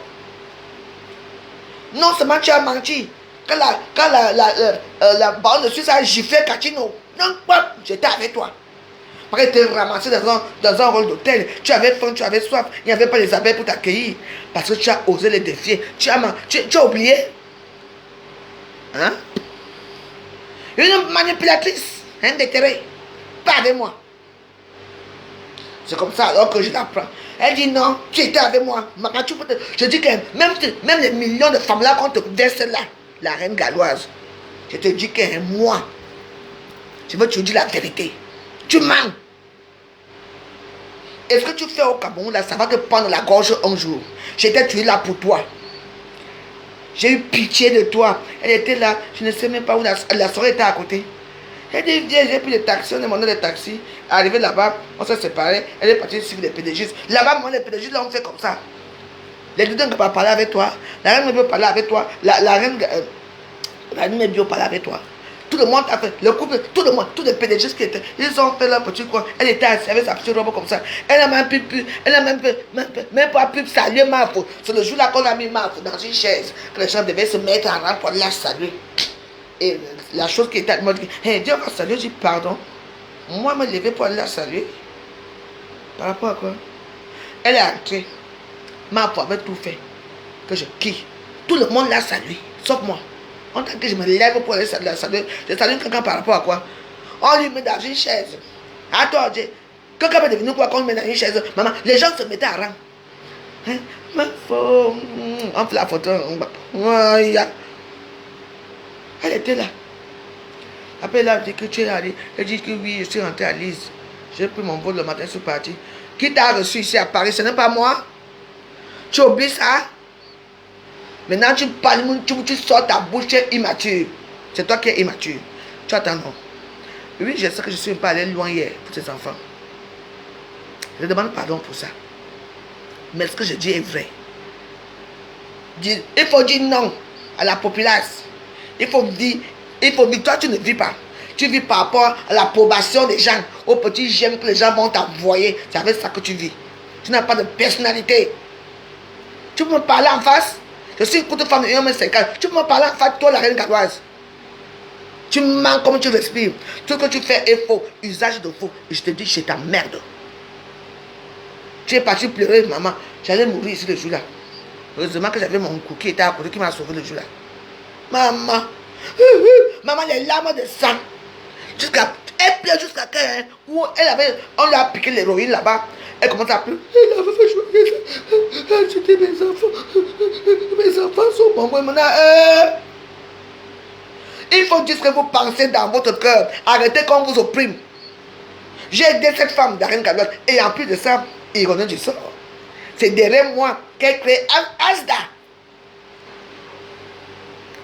Non seulement tu as menti. Quand la bande de Suisse a giflé Catino. Non, j'étais avec toi. Après, tu es ramassé dans un rôle d'hôtel. Tu avais faim, tu avais soif. Il n'y avait pas les abeilles pour t'accueillir. Parce que tu as osé les défier. Tu as oublié. Hein? Une manipulatrice, un déterré, pas avec moi. C'est comme ça alors que je l'apprends. Elle dit non, tu étais avec moi. Maman, je dis que même les millions de femmes là qu'on te verse là, la reine galloise, je te dis que moi, je veux te dire la vérité. Tu mens. Et ce que tu fais au Cameroun là, ça va te prendre la gorge un jour. J'étais tué là pour toi. J'ai eu pitié de toi. Elle était là, je ne sais même pas où la soirée était à côté. Elle dit, viens, j'ai pris le taxi, on est monté le taxi. Arrivé là-bas, on s'est séparés. Elle est partie suivre les PDG. Là-bas, moi, les PDG, là, on fait comme ça. Les deux ne peuvent pas parler avec toi. La reine ne veut parler avec toi. La reine ne veut parler avec toi. Tout le monde a fait, le couple, tout le monde, tous les PDG qui étaient, ils ont fait leur petit coin. Elle était assise avec sa petite robe comme ça. Elle a même pas pu saluer Marfo. C'est le jour-là qu'on a mis Marfo dans une chaise, que les gens devaient se mettre en rang pour la saluer. Et la chose qui était à moi, hey, Dieu va saluer, je dis pardon. Moi, me lever pour aller la saluer. Par rapport à quoi? Elle est entrée. Marfo avait tout fait. Que je quitte. Tout le monde l'a salué, sauf moi. En tant que je me lève pour aller saluer, je salue quelqu'un par rapport à quoi? On lui met dans une chaise. Attends, quelqu'un est devenu quoi qu'on lui met dans une chaise? Maman, les gens se mettaient à rang. Hein? On fait la photo. Elle était là. Après, elle a dit que tu es allé. Elle dit que oui, je suis rentré à Lise. J'ai pris mon vol le matin, je suis parti. Qui t'a reçu ici à Paris? Ce n'est pas moi. Tu oublies ça? Maintenant, tu parles, tu sors ta bouche, tu es immature. C'est toi qui es immature. Tu attends, non? Oui, je sais que je suis pas allé loin hier pour tes enfants. Je demande pardon pour ça. Mais ce que je dis est vrai. Il faut dire non à la populace. Il faut dire, toi tu ne vis pas. Tu vis par rapport à l'approbation des gens, aux petits j'aime que les gens vont t'envoyer. C'est avec ça que tu vis. Tu n'as pas de personnalité. Tu peux me parler en face? Je suis une courte femme de 1m50. Tu peux me parler en face, toi la reine galloise? Tu mens comme tu respires. Tout ce que tu fais est faux. Usage de faux. Et je te dis, je t'emmerde. Tu es parti pleurer, maman. J'allais mourir ici le jour-là. Heureusement que j'avais mon cookie qui était à côté qui m'a sauvé le jour-là. Maman. Maman, les larmes de sang. Elle pleure jusqu'à quand, hein, où on lui a piqué l'héroïne là-bas. Elle commence à pleurer. Elle avait fait joyeuse. C'était mes enfants. Mes enfants sont bons. Maintenant, il faut dire ce que vous pensez dans votre cœur. Arrêtez qu'on vous opprime. J'ai aidé cette femme d'Arène Galoise. Et en plus de ça, ironie du sort, c'est derrière moi qu'elle crée Asda.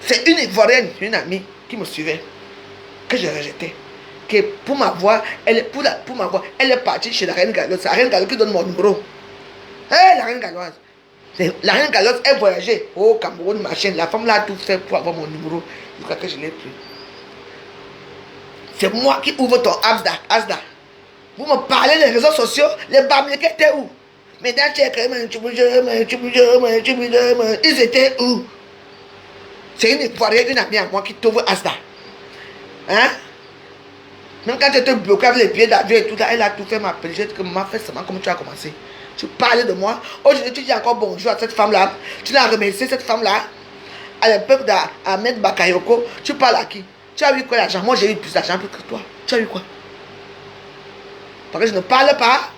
C'est une Ivoirienne, une amie qui me suivait, que j'ai rejetée. Que pour m'avoir, elle est partie chez la Reine Galoise. C'est la Reine Galoise qui donne mon numéro. La Reine Galoise. La Reine Galoise est voyagée au Cameroun, machin. La femme là a tout fait pour avoir mon numéro. Je crois que je l'ai pris. C'est moi qui ouvre ton Asda. Vous me parlez des réseaux sociaux, les Bamileke étaient où? Mesdames, ils étaient où? C'est une Ivoirienne, une amie à moi qui t'ouvre Asda. Hein? Même quand tu étais bloqué avec les pieds d'avion et tout ça, elle a tout fait m'appeler. J'ai dit que maman fait seulement comme tu as commencé. Tu parlais de moi. Aujourd'hui, tu dis encore bonjour à cette femme-là. Tu l'as remercié, cette femme-là. À l'époque d'Ahmed Bakayoko, tu parles à qui? Tu as eu quoi l'argent? Moi, j'ai eu plus d'argent que toi. Tu as eu quoi? Parce que je ne parle pas.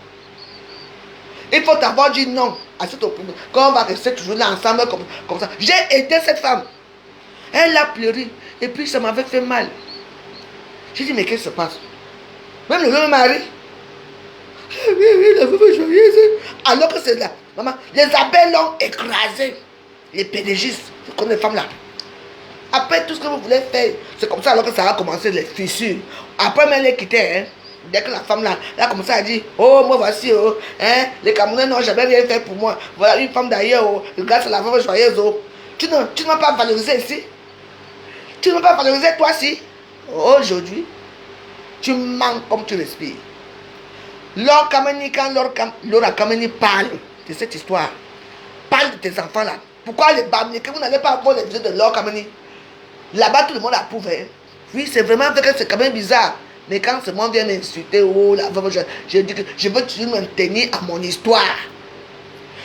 Il faut t'avoir dit non à cette opinion. Quand on va rester toujours là ensemble comme ça. J'ai aidé cette femme. Elle a pleuré. Et puis ça m'avait fait mal. J'ai dit, mais qu'est-ce qui se passe? Même le mari. La veuve joyeuse. Alors que c'est là. Maman, les abeilles l'ont écrasé. Les pédégistes. C'est comme les femmes là. Après tout ce que vous voulez faire, c'est comme ça alors que ça a commencé les fissures. Après même les quitter, hein. Dès que la femme là, elle a commencé à dire, oh moi voici, oh, hein, les Camerounais n'ont jamais rien fait pour moi. Voilà une femme d'ailleurs, oh, grâce à la veuve joyeuse, oh. Tu ne m'as pas valorisé ici. Tu ne m'as pas valorisé toi si. Aujourd'hui, tu manques comme tu respires. Laure Kameni, quand Laura Kameni parle de cette histoire, parle de tes enfants là. Pourquoi les Bamileke, vous n'allez pas voir les vidéos de Laure Kameni? Là-bas, tout le monde approuve. Hein? Oui, c'est vraiment vrai que c'est quand même bizarre. Mais quand ce monde vient m'insulter, oh, la veuve, je dis que je veux toujours me tenir à mon histoire.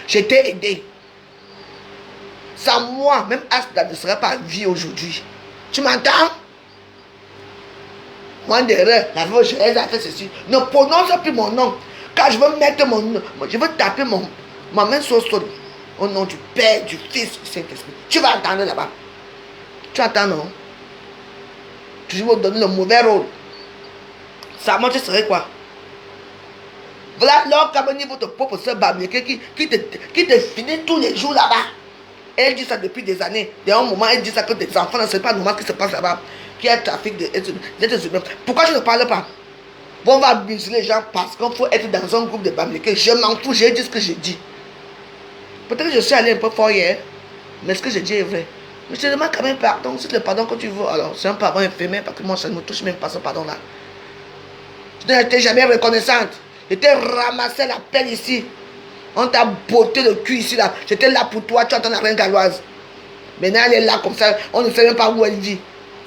Je t'ai aidé. Sans moi, même Asda ne serait pas vie aujourd'hui. Tu m'entends? Moi derrière, la veuve, elle a fait ceci. Ne prononce plus mon nom. Quand je veux mettre mon nom, je veux taper ma main sur le sol. Au nom du Père, du Fils, du Saint-Esprit. Tu vas entendre là-bas. Tu entends, non? Tu vas me donner le mauvais rôle. Ça, moi, tu serais quoi? Voilà, Laure Kameni, votre propre soeur Bamileke qui te finit tous les jours là-bas. Elle dit ça depuis des années. D'un moment, elle dit ça que des enfants, ne savent pas normal ce qui se passe là-bas. Qui a trafic d'êtres humains. Pourquoi je ne parle pas? Bon, on va abuser les gens parce qu'il faut être dans un groupe de Bamileke. Je m'en fous, j'ai dit ce que j'ai dit. Peut-être que je suis allé un peu fort hier, mais ce que j'ai dit est vrai. Mais je te demande quand même pardon. Si le pardon que tu veux, alors c'est un pardon éphémère parce que moi ça ne me touche même pas ce pardon-là. Je n'étais jamais reconnaissante. J'étais ramassé la pelle ici. On t'a botté le cul ici là. J'étais là pour toi, tu entends la Reine Galoise. Maintenant elle est là comme ça, on ne sait même pas où elle vit.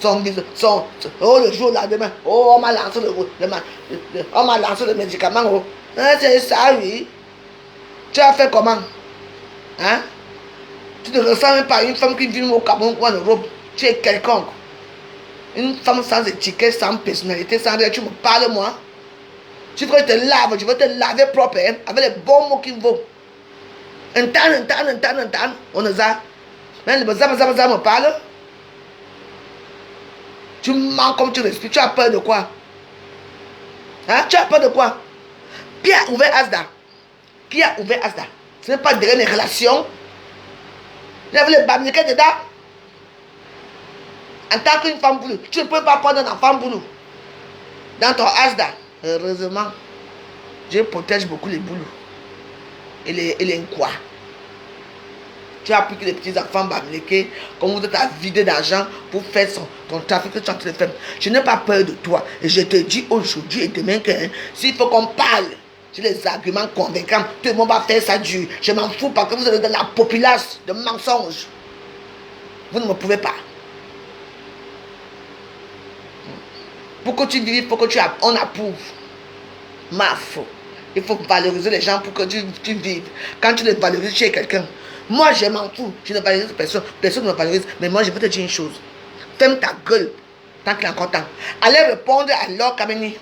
Oh le jour là demain, oh on m'a lancé le médicament. Oh. Ah, c'est ça oui. Tu as fait comment? Hein? Tu ne ressens même pas une femme qui vit au Cameroun ou en Europe. Tu es quelconque. Une femme sans étiquette, sans personnalité, sans rien. Tu me parles moi. Tu veux que je te lave, je veux te laver propre, hein, avec les bons mots qu'il faut. Un temps, on nous a. Même le bazar me parle. Tu mens comme tu respires. Tu as peur de quoi? Hein? Tu as peur de quoi? Qui a ouvert Asda? Qui a ouvert Asda? Ce n'est pas derrière les relations. Il y avait les Bamileke dedans. En tant qu'une femme boulou, tu ne peux pas prendre un enfant boulou dans ton Asda. Heureusement, je protège beaucoup les boulous et les Nkwa. Tu as pris que les petits enfants Bamileke, comme vous êtes à vider d'argent pour faire ton trafic que tu es en train de faire. Je n'ai pas peur de toi. Et je te dis aujourd'hui et demain que s'il faut qu'on parle sur les arguments convaincants, tout le monde va faire ça dur. Je m'en fous parce que vous êtes dans la populace de mensonges. Vous ne me pouvez pas. Pour que tu vives, pour que on approuve. Ma faute. Il faut valoriser les gens pour que tu vives. Quand tu les valorises chez quelqu'un, moi je m'en fous. Je ne valorise personne. Personne ne me valorise. Mais moi je veux te dire une chose. Ferme ta gueule tant qu'il est encore temps. Allez répondre à Laure Kameni.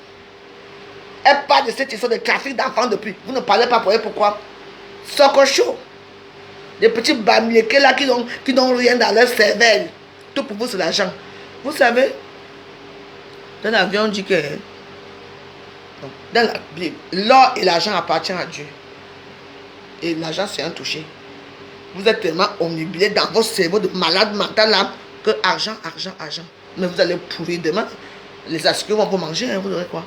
Elle parle de cette histoire de trafic d'enfants depuis. Vous ne parlez pas pour elle, pourquoi? Soko chaud. Des petits bamléqués là qui n'ont rien dans leur cervelle. Tout pour vous, c'est l'argent. Vous savez, dans l'avion, on dit que dans la Bible, l'or et l'argent appartiennent à Dieu. Et l'argent, c'est un touché. Vous êtes tellement omnibulé dans votre cerveau de malade mental là, que argent, argent, argent. Mais vous allez pourrir demain. Les assurés vont vous manger, hein, vous aurez quoi?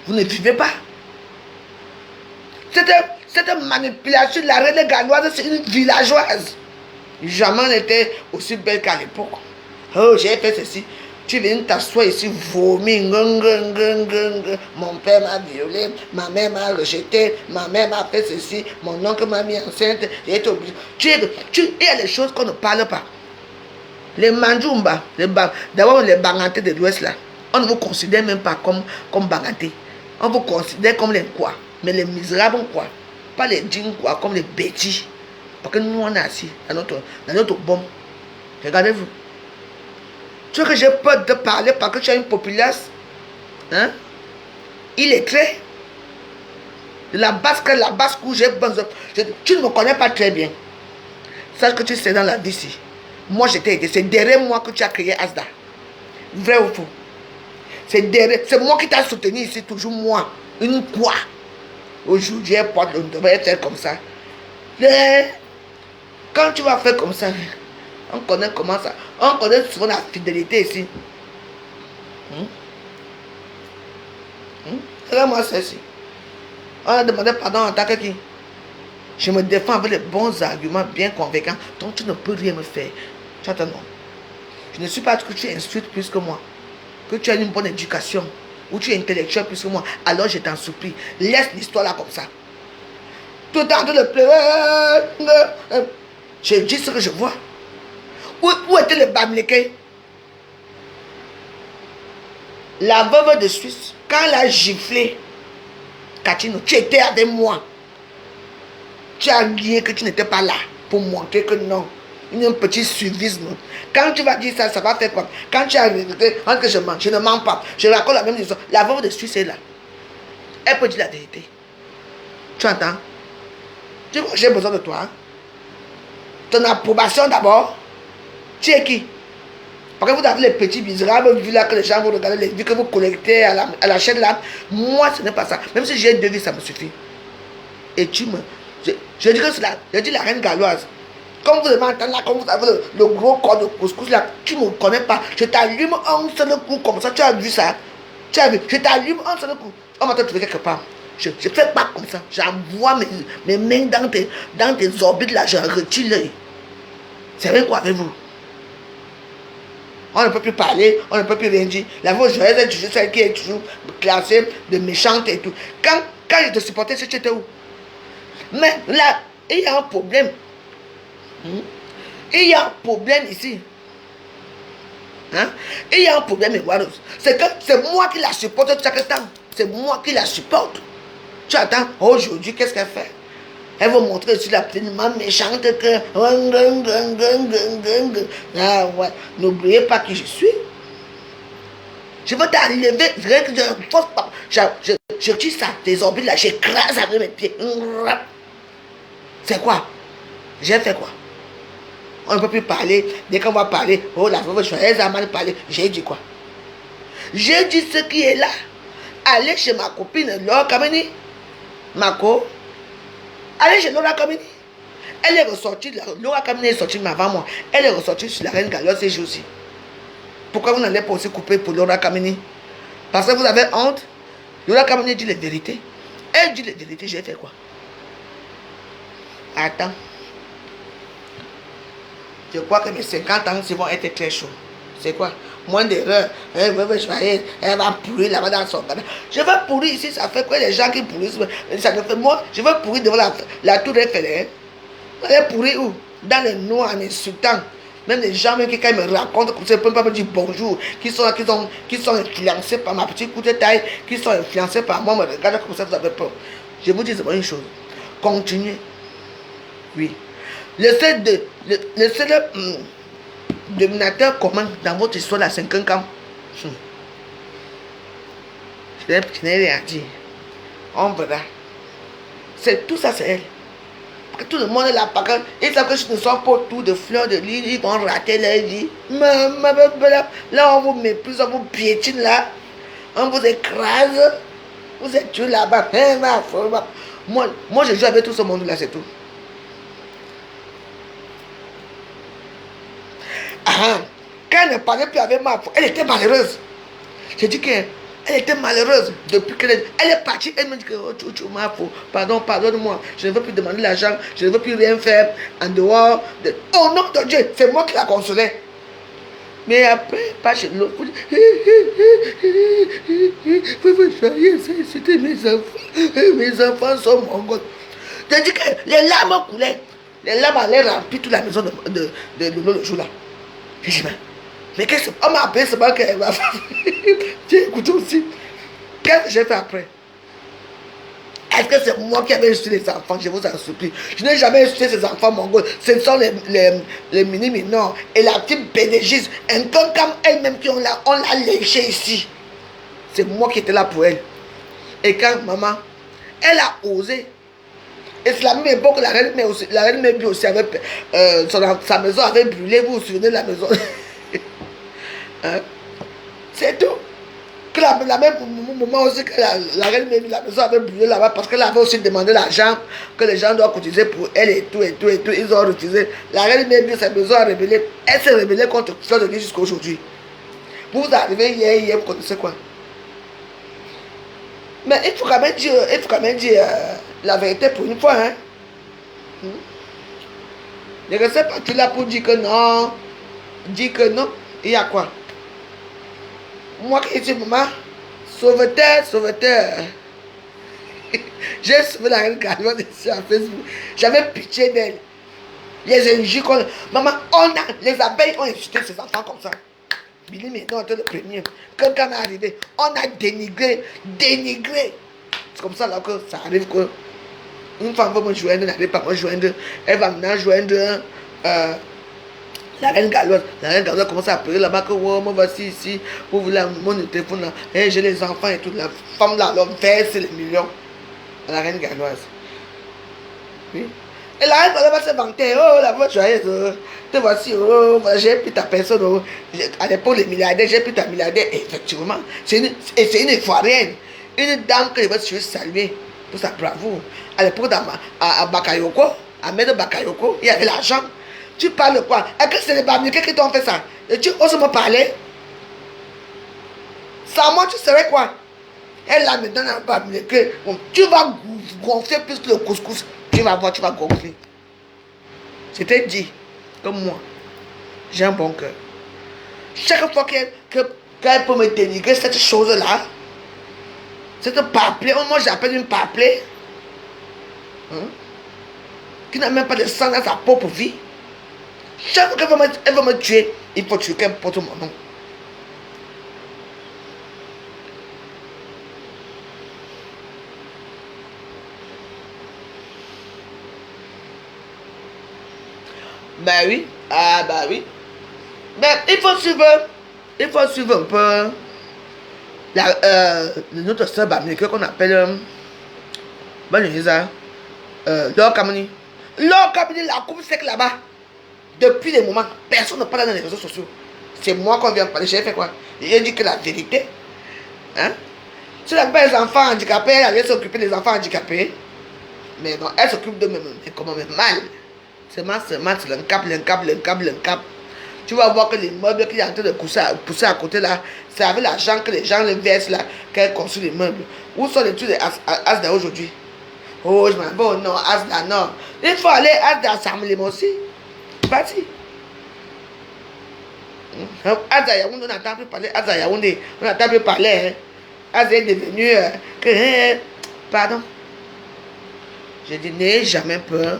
Vous ne vivez pas. Cette manipulation de la reine galloise, c'est une villageoise. Jamais elle n'était aussi belle qu'à l'époque. Oh, j'ai fait ceci. Tu viens t'asseoir ici, vomir. Mon père m'a violé, ma mère m'a rejeté, ma mère m'a fait ceci, mon oncle m'a mis enceinte. J'ai été obligé. Il y a des choses qu'on ne parle pas. Les Mandjoumba, d'abord les Bangantés de l'Ouest là, on ne vous considère même pas comme Bangantés. On vous considère comme les quoi. Mais les misérables quoi. Pas les djinns quoi, comme les bêtis. Parce que nous on est assis dans notre bombe. Regardez-vous. Tu vois que j'ai peur de parler parce que tu as une populace. Hein? Il est très. La basse couche, tu ne me connais pas très bien. Sache que tu sais dans la vie ici. Moi j'étais aidé. C'est derrière moi que tu as créé Asda. Vrai ou faux? C'est moi qui t'ai soutenu ici, toujours moi. Une quoi? Aujourd'hui, on devrait faire comme ça. Mais, quand tu vas faire comme ça, on connaît comment ça. On connaît souvent la fidélité ici. Regarde-moi ceci. On a demandé pardon en tant que qui? Je me défends avec les bons arguments bien convaincants. Donc tu ne peux rien me faire. Tu attends, non. Je ne suis pas que tu es instruite plus que moi. Que tu as une bonne éducation. Ou tu es intellectuel plus que moi. Alors je t'en supplie. Laisse l'histoire là comme ça. Tout le temps de le pleurer. Je dis ce que je vois. Où était le Bamléké? La veuve de Suisse, quand elle a giflé Katino, tu étais avec moi. Tu as lié que tu n'étais pas là pour montrer que non. Il y a un petit suivisme. Quand tu vas dire ça, ça va faire quoi? Quand tu as vérité, que je mens, je ne mens pas. Je raconte la même histoire. La veuve de Suisse est là. Elle peut dire la vérité. Tu entends? Tu vois, j'ai besoin de toi. Hein? Ton approbation d'abord. Tu es qui? Parce que vous avez les petits misérables vues là que les gens vous regardent, les vues que vous collectez à la chaîne là. Moi, ce n'est pas ça. Même si j'ai 2 vies, ça me suffit. Et tu me... Je dis que c'est là. Je dis la reine galloise. Comme vous m'entendez là, comme vous avez le gros corps de couscous là, tu ne me connais pas. Je t'allume un seul coup comme ça. Tu as vu ça? Tu as vu? Je t'allume un seul coup. On va te trouver quelque part. Je ne fais pas comme ça. J'envoie mes mains dans tes orbites là. Je retire l'œil. C'est vrai quoi avec vous? On ne peut plus parler, on ne peut plus rien dire. La voix joyeuse est toujours celle qui est toujours classée de méchante et tout. Quand je te supportais, tu étais où? Mais là, il y a un problème. Il y a un problème ici. Hein? Il y a un problème, Eduardo. C'est que c'est moi qui la supporte chaque temps. C'est moi qui la supporte. Tu attends, aujourd'hui, qu'est-ce qu'elle fait? Elle va montrer sur la pleinement méchante que... Ah ouais, n'oubliez pas qui je suis. Je veux t'enlever, rien que je tire ça, tes orbites là, j'écrase avec mes pieds. C'est quoi? J'ai fait quoi? On ne peut plus parler. Dès qu'on va parler, oh la veuve joyeuse a mal parlé. J'ai dit quoi? J'ai dit ce qui est là. Allez chez ma copine Laura Kameni. Mako. Allez chez Laura Kameni. Elle est ressortie. Laura Kameni est sortie avant moi. Elle est ressortie sur la reine Galloise ces jours-ci. Pourquoi vous n'allez pas aussi couper pour Laura Kameni? Parce que vous avez honte. Laura Kameni dit les vérités. Elle dit les vérités. J'ai fait quoi? Attends. Je crois que mes 50 ans vont être très chauds. C'est quoi? Moins d'erreurs. Elle va pourrir là-bas dans son cadre. Je vais pourrir ici, ça fait quoi les gens qui pourrissent? Ça me fait moi, je vais pourrir devant la tour Eiffel. Hein? Vous allez pourrir où? Dans les noirs en insultant. Même les gens même qui quand ils me racontent comme ça, ils ne peuvent pas me dire bonjour. Qui sont influencés par ma petite coup de taille, qui sont influencés par moi, me regardent comme ça, vous avez peur. Je vous dis c'est une chose. Continuez. Oui. Le seul dominateur commun dans votre histoire là, c'est quelqu'un. Je n'ai rien dit. On verra. C'est tout ça, c'est elle. Parce que tout le monde est là, parce qu'ils savent que ce ne sont pas autour de fleurs de lys, ils vont rater leur vie. Là, on vous méprise, on vous piétine là. On vous écrase. Vous êtes tués là-bas. Moi, je joue avec tout ce monde-là, c'est tout. Ah, quand elle ne parlait plus avec ma femme, elle était malheureuse. J'ai dit qu'elle était malheureuse depuis qu'elle est partie. Elle me dit que oh, tu m'as fait. Pardonne-moi. Je ne veux plus demander l'argent. Je ne veux plus rien faire en dehors de... Oh non de Dieu, c'est moi qui la consolais. Mais après, pas chez l'autre. C'était mes enfants. Mes enfants sont mongols. J'ai dit que les larmes coulaient. Les larmes allaient remplir toute la maison de le jour là. J'ai dit, mais qu'est-ce qu'on m'a appelé, c'est pas qu'elle va faire. J'ai écouté aussi. Qu'est-ce que j'ai fait après? Est-ce que c'est moi qui avais insulté les enfants? Je vous en supplie. Je n'ai jamais insulté ces enfants mongols. Ce sont les mini-minors et la petite bédégiste. Un peu comme elle-même qui on l'a léché ici. C'est moi qui étais là pour elle. Et quand maman, elle a osé. Et c'est la même époque que la reine Mébi aussi avait, sa maison avait brûlé. Vous vous souvenez de la maison? Hein? C'est tout. Que la même moment aussi que la reine Mébi, la maison avait brûlé là-bas parce qu'elle avait aussi demandé l'argent que les gens doivent cotiser pour elle et tout. Ils ont refusé. La reine Mébi, sa maison a rébellé. Elle s'est rébellée contre Fleur de Lys jusqu'à aujourd'hui. Vous arrivez hier, vous connaissez quoi? Mais il faut quand même dire la vérité pour une fois. Hein? Ne restez pas tout là pour dire que non. Dire que non. Il y a quoi? Moi qui suis maman, sauveteur. J'ai sauvé la reine Galoise sur Facebook. J'avais pitié d'elle. Les injures qu'on... Maman, les abeilles ont insulté ses enfants comme ça. Billy maintenant était le premier. Quand on est arrivé, on a dénigré. C'est comme ça là que ça arrive que une femme va me joindre, n'arrive pas à me joindre. Elle va maintenant joindre la reine Galoise. La reine Galoise commence à pleurer là-bas que oh, moi voici ici, vous voulez mon téléphone là, et j'ai les enfants et tout. La femme là, elle verse les millions à la reine Galoise. Oui. Et la reine Galoise va se vanter, oh la voix joyeuse, te voici, oh, j'ai pris ta personne, oh. À l'époque les milliardaires, j'ai pris ta milliardaire. Et effectivement, c'est une ivoirienne, une dame que je vais saluer pour sa bravoure. À l'époque à Bakayoko, à Maître Bakayoko, il y avait l'argent. Tu parles quoi? Est-ce que c'est les Bamileke qui t'ont fait ça? Et tu oses me parler? Sans moi, tu serais quoi? Elle là me donne un Bamileke. Tu vas gonfler plus que le couscous. Tu vas voir, tu vas gonfler. C'était dit comme moi. J'ai un bon cœur. Chaque fois qu'elle peut me dénigrer cette chose-là, cette paplée, moi j'appelle une paplée, qui n'a même pas de sang dans sa propre vie. Chaque fois qu'elle veut me tuer, il faut tuer qu'elle porte mon nom. Ben oui, bah oui. Ben il faut suivre un peu notre soeur Bamileke qu'on appelle Laure Kamini. Laure Kamini, la coupe sec là-bas. Depuis les moments, personne ne parle dans les réseaux sociaux. C'est moi qu'on vient parler. J'ai fait quoi? J'ai dit que la vérité. Hein? Si elle n'a pas les enfants handicapés, elle allait s'occuper des enfants handicapés. Mais non, elle s'occupe d'eux-mêmes. Mais comment même mal. C'est l'encap. Tu vas voir que les meubles qu'il est en train de pousser à côté là, c'est avec l'argent que les gens les versent là, qu'elle construit les meubles. Où sont les trucs de Asda aujourd'hui? Oh, je m'en vais, non, Asda, non. Il faut aller à Asda assembler aussi. Parti. Asda Yaoundé, on n'entend plus parler. Asda Yaoundé, on n'entend plus parler. Asda est devenu pardon. Je dis, n'ayez jamais peur.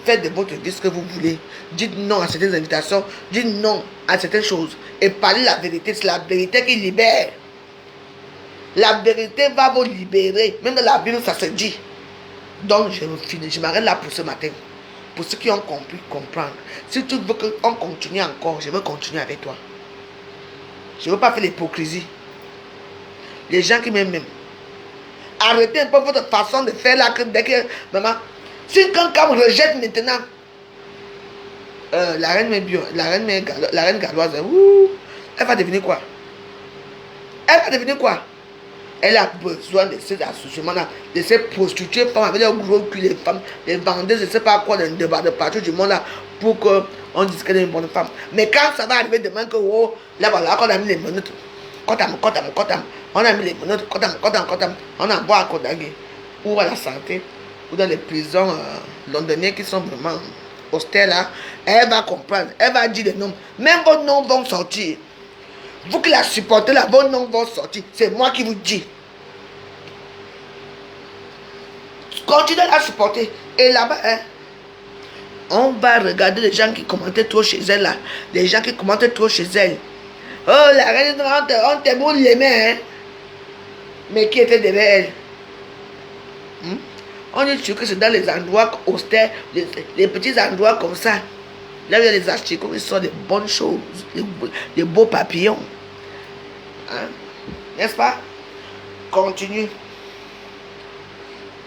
Faites de votre vie ce que vous voulez. Dites non à certaines invitations. Dites non à certaines choses. Et parlez la vérité. C'est la vérité qui libère. La vérité va vous libérer. Même dans la Bible, ça se dit. Donc, je finis. Je m'arrête là pour ce matin. Pour ceux qui ont compris, comprendre. Si tu veux qu'on continue encore, je veux continuer avec toi. Je ne veux pas faire l'hypocrisie. Les gens qui m'aiment. Arrêtez un peu votre façon de faire là. Que dès que, maman, si quelqu'un me rejette maintenant, la reine galloise, elle va devenir quoi? Elle va devenir quoi? Elle a besoin de ces associations-là, de ces prostituées femmes avec leurs gros cul, les femmes, les vendeuses, je ne sais pas quoi, de partout du monde là, pour qu'on dise qu'elle est une bonne femme. Mais quand ça va arriver demain que, là voilà, qu'on a mis les menottes, on a mis les menottes, on a boire à Kodagé, ou à la santé, ou dans les prisons londoniennes qui sont vraiment austères là, elle va comprendre, elle va dire les noms, même vos noms vont sortir. Vous qui la supportez là, vos noms vont sortir. C'est moi qui vous dis. Continuez à la supporter. Et là-bas, on va regarder les gens qui commentaient trop chez elle là. Les gens qui commentaient trop chez elle. Oh, la reine, on te boule les mains. Hein? Mais qui était derrière elle? On est sûr que c'est dans les endroits austères, les petits endroits comme ça. Là où il y a les asticots qui sont des bonnes choses, des beaux papillons. Hein? N'est-ce pas? Continue.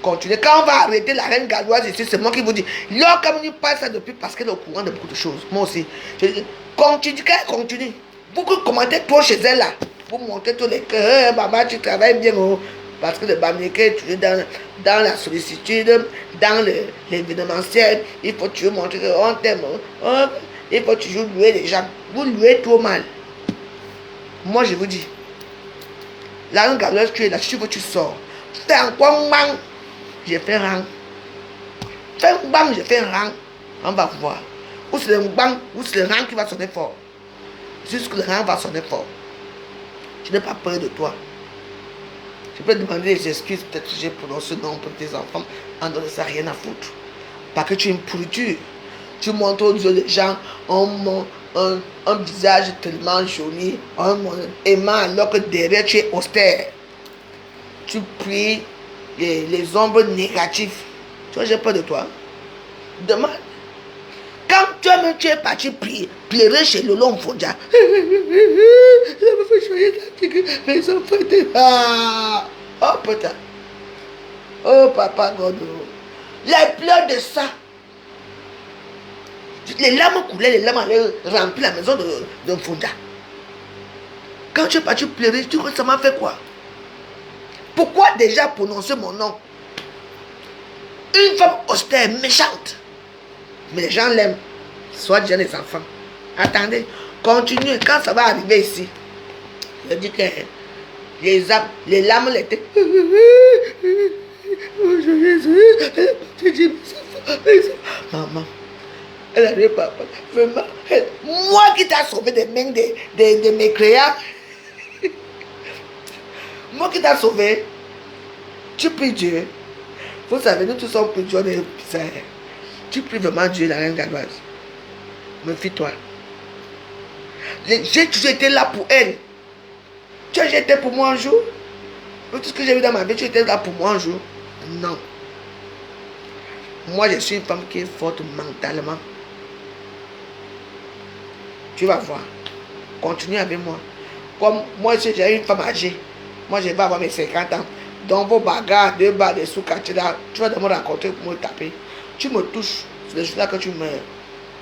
Continuez. Quand on va arrêter la reine galloise ici, c'est moi qui vous dis. Là, comme on parle ça depuis, parce qu'elle est au courant de beaucoup de choses. Moi aussi. Je dis, continue. Vous commentez trop chez elle là. Vous montrez tous les cœurs. Maman, tu travailles bien. Oh. Parce que le Bamileke, tu es dans la sollicitude, dans l'événementiel. Il faut toujours montrer qu'on t'aime. Oh. Il faut toujours louer les gens. Vous louez trop mal. Moi, je vous dis. La reine galloise, tu es là. Si tu veux, tu sors. Fais encore un bang. Je fais rang. Fais un bang, je fais un rang. On va voir. Ou c'est le bang, ou c'est le rang qui va sonner fort. Jusque le rang va sonner fort. Je n'ai pas peur de toi. Je peux demander des excuses, peut-être que j'ai prononcé le nom pour tes enfants, en donnant ça rien à foutre. Parce que tu es une pourriture. Tu montres aux yeux des gens un visage tellement joli, aimant, alors que derrière tu es austère. Tu pries les ombres négatives. Tu vois, j'ai peur de toi. Demande. Quand toi-même tu es parti pleurer chez Lolo Mfondia. Les enfants étaient là. Oh putain. Oh papa Godo. Les pleurs de ça. Les larmes coulaient, les larmes allaient remplir la maison de Mfondia. Quand tu es parti pleurer, tu crois que ça m'a fait quoi? Pourquoi déjà prononcer mon nom? Une femme austère, méchante. Mais les gens l'aiment. Soit déjà les enfants. Attendez, continuez. Quand ça va arriver ici, je dis que les larmes l'étaient. Maman, elle arrive papa. Vraiment, moi qui t'ai sauvé des mains de mes créas. Moi qui t'ai sauvé. Tu pries Dieu. Vous savez, nous tous sommes plusieurs de bizarres. Tu pries vraiment Dieu, la reine galloise. Méfie-toi. J'ai toujours été là pour elle. Tu as été pour moi un jour? Tout ce que j'ai vu dans ma vie, tu étais là pour moi un jour? Non. Moi, je suis une femme qui est forte mentalement. Tu vas voir. Continue avec moi. Comme moi, j'ai une femme âgée. Moi, je vais avoir mes 50 ans. Dans vos bagarres, 2 barres de sous-quartier là, tu vas me rencontrer pour me taper. Tu me touches. C'est le jour là que tu me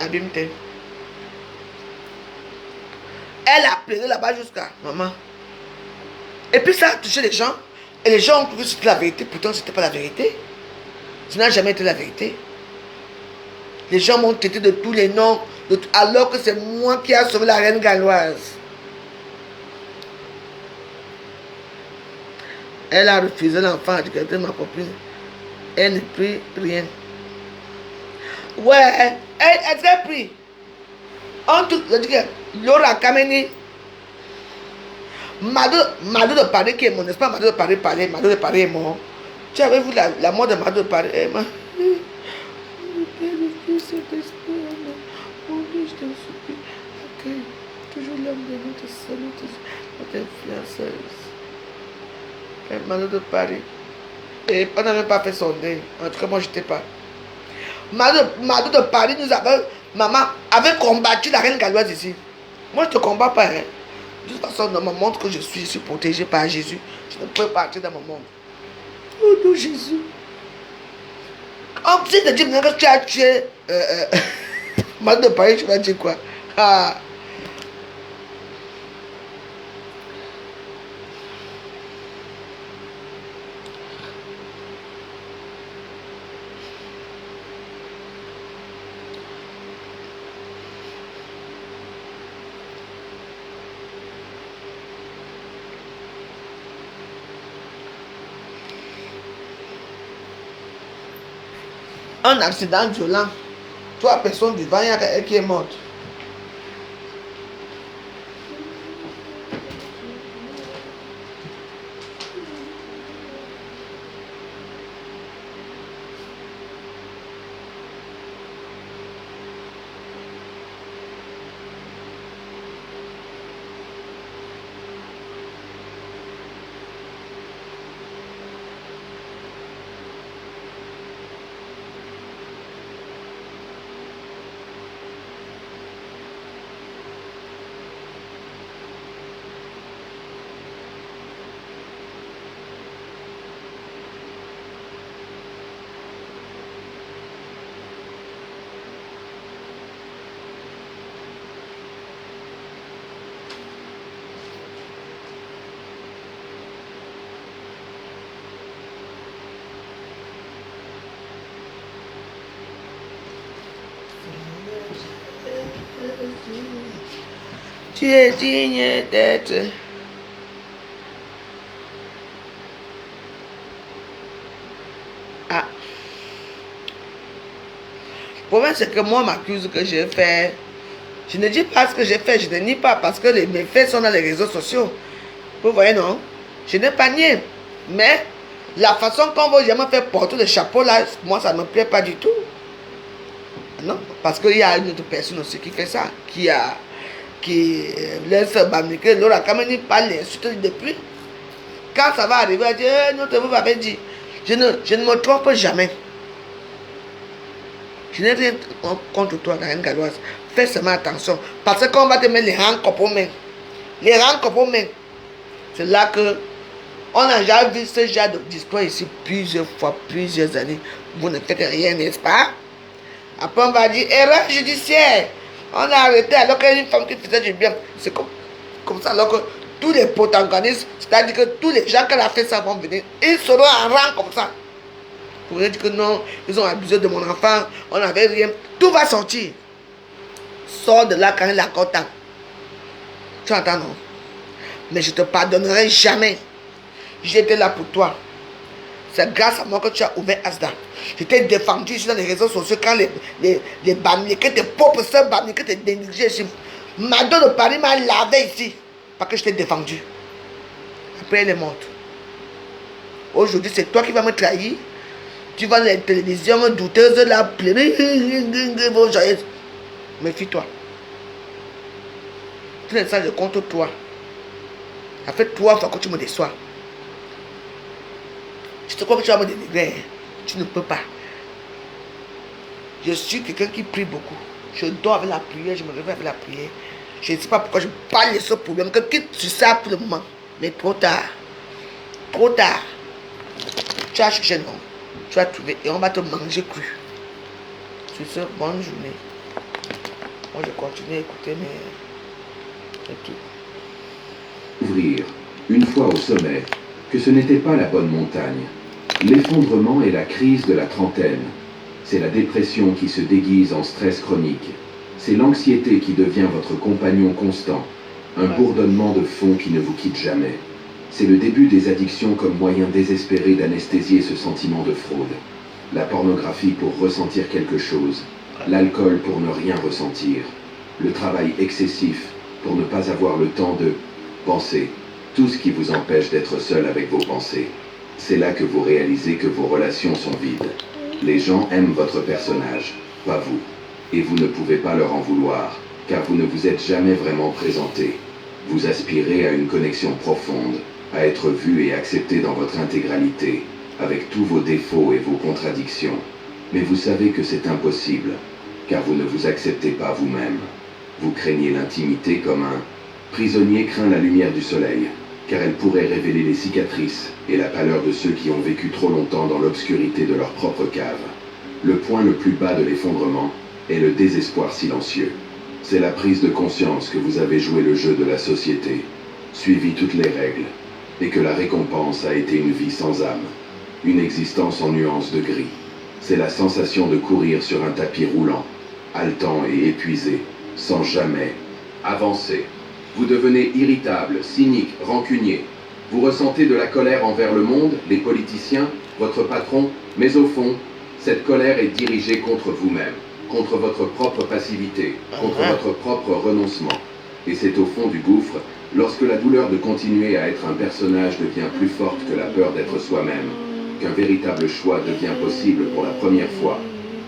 abîmes. Elle a pleuré là-bas jusqu'à maman. Et puis ça a touché les gens. Et les gens ont cru que c'était la vérité. Pourtant, ce n'était pas la vérité. Ce n'a jamais été la vérité. Les gens m'ont traité de tous les noms. Alors que c'est moi qui ai sauvé la reine galloise. Elle a refusé l'enfant de ma copine. Elle ne prie rien. Ouais, elle s'est pris. On tout, je dis que Laura Kameni, Mado de Paris qui est mon, n'est-ce pas? Mado de Paris, Mado de Paris est mort. Tu avais vu la mort de Mado de Paris? Mon Dieu, je te supplie, accueille toujours l'homme de notre salut, notre influenceuse. Mado de Paris. Et on n'a même pas fait son deuil. En tout cas, moi, je n'étais pas. Mado de Paris, maman avait combattu la reine galloise ici. Moi, je ne te combats pas. Hein. De toute façon, dans mon monde que je suis protégé par Jésus. Je ne peux pas entrer dans mon monde. Oh non, Jésus. Si tu dis que tu as tué Madame de Paris, tu vas dire quoi? Ah. Un accident violent. 3 personnes vivant, il y a quelqu'un qui est morte. Tu es digne d'être. Ah. Le problème, c'est que moi, m'accuse que j'ai fait. Je ne dis pas ce que j'ai fait, je ne nie pas parce que mes faits sont dans les réseaux sociaux. Vous voyez, non? Je n'ai pas nié. Mais la façon qu'on veut jamais faire porter le chapeau là, moi, ça ne me plaît pas du tout. Non, parce qu'il y a une autre personne aussi qui fait ça, qui laisse bamiquer, l'autre a quand même pas l'insulte depuis. Quand ça va arriver, elle dit, notre vous m'avez dit, je ne me trompe jamais. Je n'ai rien contre toi, Karen Galoise. Fais seulement attention, parce qu'on va te mettre les rangs aux mains. Les rangs aux mains. C'est là que on a déjà vu ce genre d'histoire ici plusieurs fois, plusieurs années. Vous ne faites rien, n'est-ce pas? Après, on va dire, erreur judiciaire. On a arrêté alors qu'il y a une femme qui faisait du bien. C'est comme ça, alors que tous les protagonistes, c'est-à-dire que tous les gens qui ont fait ça vont venir, ils seront en rang comme ça. Pour dire que non, ils ont abusé de mon enfant, on n'avait rien. Tout va sortir. Sors de là quand il est encore temps. Tu entends, non? Mais je ne te pardonnerai jamais. J'étais là pour toi. C'est grâce à moi que tu as ouvert Asda. Je t'ai défendu ici dans les réseaux sociaux quand les bamniqués, tes propres soeurs bamniqués te négligés ici. Mado de Paris m'a lavé ici. Parce que je t'ai défendu. Après elle est morte. Aujourd'hui c'est toi qui vas me trahir. Tu vas dans les télévisions douteuses là, pleurer. Méfie-toi. Tout ça je compte toi. Ça fait 3 fois que tu me déçois. Je te crois que tu vas me dénigrer. Tu ne peux pas. Je suis quelqu'un qui prie beaucoup. Je dors avec la prière, je me réveille avec la prière. Je ne sais pas pourquoi je parle de ce problème. Que quitte sur ça pour le moment. Mais trop tard. Trop tard. Tu as cherché, non? Tu as trouvé et on va te manger cru. Sur ce, bonne journée. Moi je continue à écouter, mais c'est tout. Ouvrir, une fois au sommet, que ce n'était pas la bonne montagne. L'effondrement est la crise de la trentaine. C'est la dépression qui se déguise en stress chronique. C'est l'anxiété qui devient votre compagnon constant. Un bourdonnement de fond qui ne vous quitte jamais. C'est le début des addictions comme moyen désespéré d'anesthésier ce sentiment de fraude. La pornographie pour ressentir quelque chose. L'alcool pour ne rien ressentir. Le travail excessif pour ne pas avoir le temps de penser. Tout ce qui vous empêche d'être seul avec vos pensées. C'est là que vous réalisez que vos relations sont vides. Les gens aiment votre personnage, pas vous. Et vous ne pouvez pas leur en vouloir, car vous ne vous êtes jamais vraiment présenté. Vous aspirez à une connexion profonde, à être vu et accepté dans votre intégralité, avec tous vos défauts et vos contradictions. Mais vous savez que c'est impossible, car vous ne vous acceptez pas vous-même. Vous craignez l'intimité comme un Prisonnier craint la lumière du soleil, car elle pourrait révéler les cicatrices et la pâleur de ceux qui ont vécu trop longtemps dans l'obscurité de leur propre cave. Le point le plus bas de l'effondrement est le désespoir silencieux. C'est la prise de conscience que vous avez joué le jeu de la société, suivi toutes les règles, et que la récompense a été une vie sans âme, une existence en nuances de gris. C'est la sensation de courir sur un tapis roulant, haletant et épuisé, sans jamais avancer. Vous devenez irritable, cynique, rancunier. Vous ressentez de la colère envers le monde, les politiciens, votre patron, mais au fond, cette colère est dirigée contre vous-même, contre votre propre passivité, contre votre propre renoncement. Et c'est au fond du gouffre, lorsque la douleur de continuer à être un personnage devient plus forte que la peur d'être soi-même, qu'un véritable choix devient possible pour la première fois.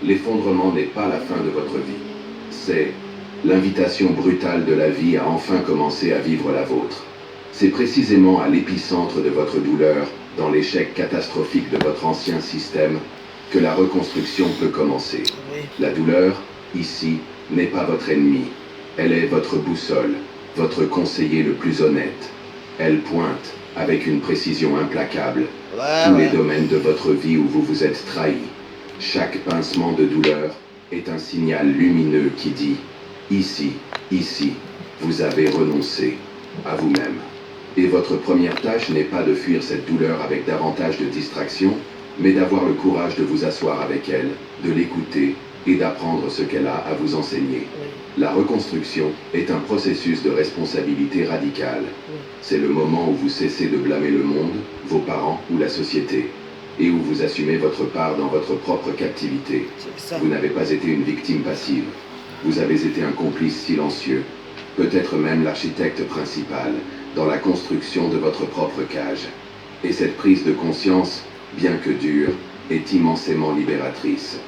L'effondrement n'est pas la fin de votre vie. C'est l'invitation brutale de la vie à enfin commencer à vivre la vôtre. C'est précisément à l'épicentre de votre douleur, dans l'échec catastrophique de votre ancien système, que la reconstruction peut commencer. La douleur, ici, n'est pas votre ennemi. Elle est votre boussole, votre conseiller le plus honnête. Elle pointe, avec une précision implacable, tous les domaines de votre vie où vous vous êtes trahi. Chaque pincement de douleur est un signal lumineux qui dit « Ici, ici, vous avez renoncé à vous-même ». Et votre première tâche n'est pas de fuir cette douleur avec davantage de distraction, mais d'avoir le courage de vous asseoir avec elle, de l'écouter et d'apprendre ce qu'elle a à vous enseigner. La reconstruction est un processus de responsabilité radicale. C'est le moment où vous cessez de blâmer le monde, vos parents ou la société, et où vous assumez votre part dans votre propre captivité. Vous n'avez pas été une victime passive. Vous avez été un complice silencieux, peut-être même l'architecte principal, dans la construction de votre propre cage. Et cette prise de conscience, bien que dure, est immensément libératrice.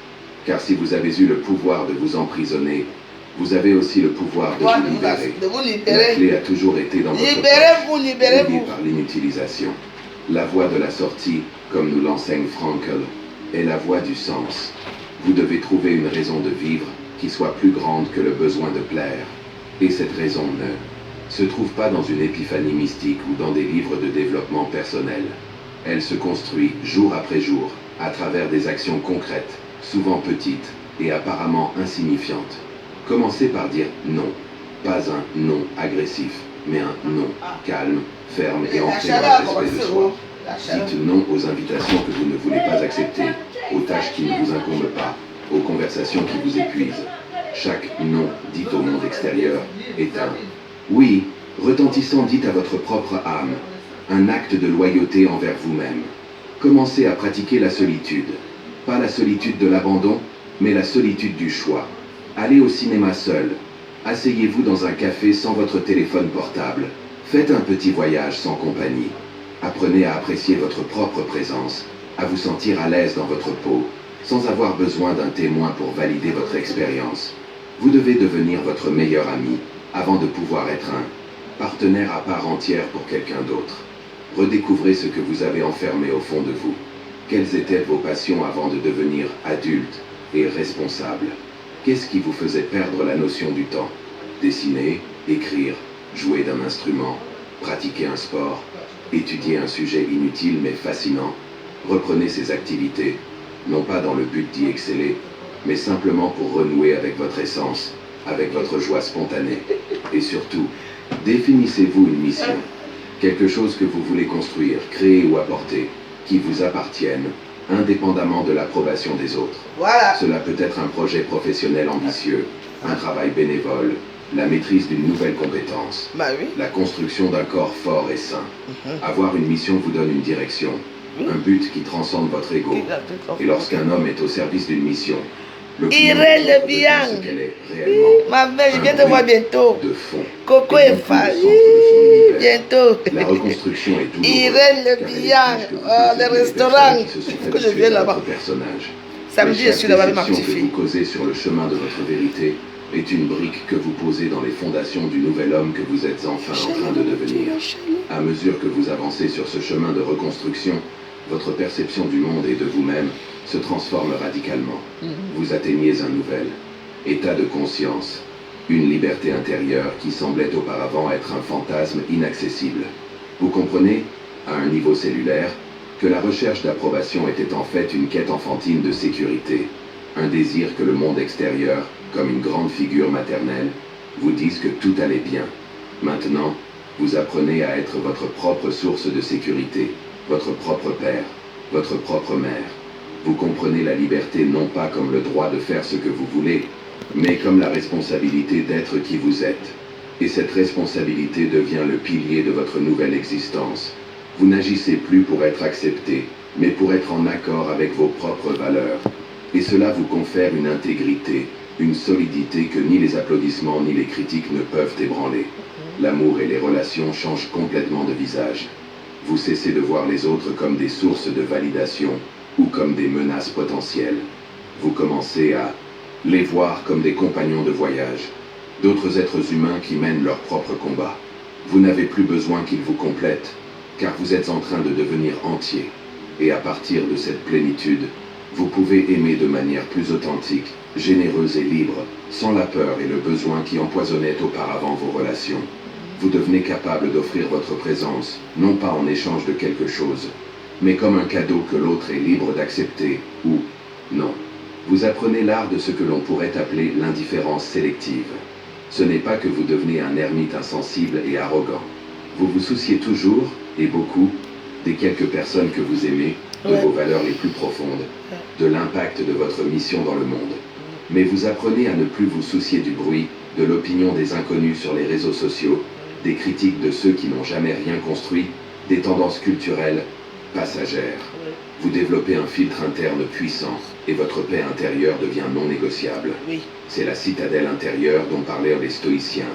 Car si vous avez eu le pouvoir de vous emprisonner, vous avez aussi le pouvoir de vous libérer. La clé a toujours été dans votre poche, liée par l'inutilisation. La voie de la sortie, comme nous l'enseigne Frankl, est la voie du sens. Vous devez trouver une raison de vivre qui soit plus grande que le besoin de plaire. Et cette raison ne se trouve pas dans une épiphanie mystique ou dans des livres de développement personnel. Elle se construit jour après jour, à travers des actions concrètes, souvent petites et apparemment insignifiantes. Commencez par dire non. Pas un non agressif, mais un non calme, ferme et ancré dans le respect de soi. Dites non aux invitations que vous ne voulez pas accepter, aux tâches qui ne vous incombent pas, aux conversations qui vous épuisent. Chaque non dit au monde extérieur est un oui retentissant dit à votre propre âme, un acte de loyauté envers vous-même. Commencez à pratiquer la solitude. Pas la solitude de l'abandon, mais la solitude du choix. Allez au cinéma seul. Asseyez-vous dans un café sans votre téléphone portable. Faites un petit voyage sans compagnie. Apprenez à apprécier votre propre présence, à vous sentir à l'aise dans votre peau, sans avoir besoin d'un témoin pour valider votre expérience. Vous devez devenir votre meilleur ami avant de pouvoir être un partenaire à part entière pour quelqu'un d'autre. Redécouvrez ce que vous avez enfermé au fond de vous. Quelles étaient vos passions avant de devenir adulte et responsable? Qu'est-ce qui vous faisait perdre la notion du temps? Dessiner, écrire, jouer d'un instrument, pratiquer un sport, étudier un sujet inutile mais fascinant. Reprenez ces activités, non pas dans le but d'y exceller, mais simplement pour renouer avec votre essence, avec votre joie spontanée. Et surtout, définissez-vous une mission, quelque chose que vous voulez construire, créer ou apporter, qui vous appartienne, indépendamment de l'approbation des autres. Voilà. Cela peut être un projet professionnel ambitieux, un travail bénévole, la maîtrise d'une nouvelle compétence, la construction d'un corps fort et sain. Avoir une mission vous donne une direction, un but qui transcende votre ego. Et lorsqu'un homme est au service d'une mission, Irène Le Bihan. Ma mère, je viens te voir bientôt. Coco et Fanny. Bientôt. La reconstruction est douloureuse. Irène Le Bihan. Le restaurant. Que je viens là-bas. Samedi, je suis là-bas avec ma petite fille. Ce que vous causez sur le chemin de votre vérité est une brique que vous posez dans les fondations du nouvel homme que vous êtes enfin en train de devenir. À mesure que vous avancez sur ce chemin de reconstruction, votre perception du monde et de vous-même se transforme radicalement. Vous atteignez un nouvel état de conscience, Une liberté intérieure qui semblait auparavant être un fantasme inaccessible. Vous comprenez, à un niveau cellulaire, que la recherche d'approbation était en fait une quête enfantine de sécurité. Un désir que le monde extérieur, comme une grande figure maternelle, vous dise que tout allait bien. Maintenant, vous apprenez à être votre propre source de sécurité, votre propre père, votre propre mère. Vous comprenez la liberté non pas comme le droit de faire ce que vous voulez, mais comme la responsabilité d'être qui vous êtes. Et cette responsabilité devient le pilier de votre nouvelle existence. Vous n'agissez plus pour être accepté, mais pour être en accord avec vos propres valeurs. Et cela vous confère une intégrité, une solidité que ni les applaudissements ni les critiques ne peuvent ébranler. L'amour et les relations changent complètement de visage. Vous cessez de voir les autres comme des sources de validation ou comme des menaces potentielles. Vous commencez à les voir comme des compagnons de voyage, d'autres êtres humains qui mènent leur propre combat. Vous n'avez plus besoin qu'ils vous complètent, car vous êtes en train de devenir entier. Et à partir de cette plénitude, vous pouvez aimer de manière plus authentique, généreuse et libre, sans la peur et le besoin qui empoisonnaient auparavant vos relations. Vous devenez capable d'offrir votre présence, non pas en échange de quelque chose, mais comme un cadeau que l'autre est libre d'accepter, ou non. Vous apprenez l'art de ce que l'on pourrait appeler l'indifférence sélective. Ce n'est pas que vous devenez un ermite insensible et arrogant. Vous vous souciez toujours, et beaucoup, des quelques personnes que vous aimez, de vos valeurs les plus profondes, de l'impact de votre mission dans le monde. Mais vous apprenez à ne plus vous soucier du bruit, de l'opinion des inconnus sur les réseaux sociaux, des critiques de ceux qui n'ont jamais rien construit, des tendances culturelles passagères. Vous développez un filtre interne puissant et votre paix intérieure devient non négociable. C'est la citadelle intérieure dont parlèrent les stoïciens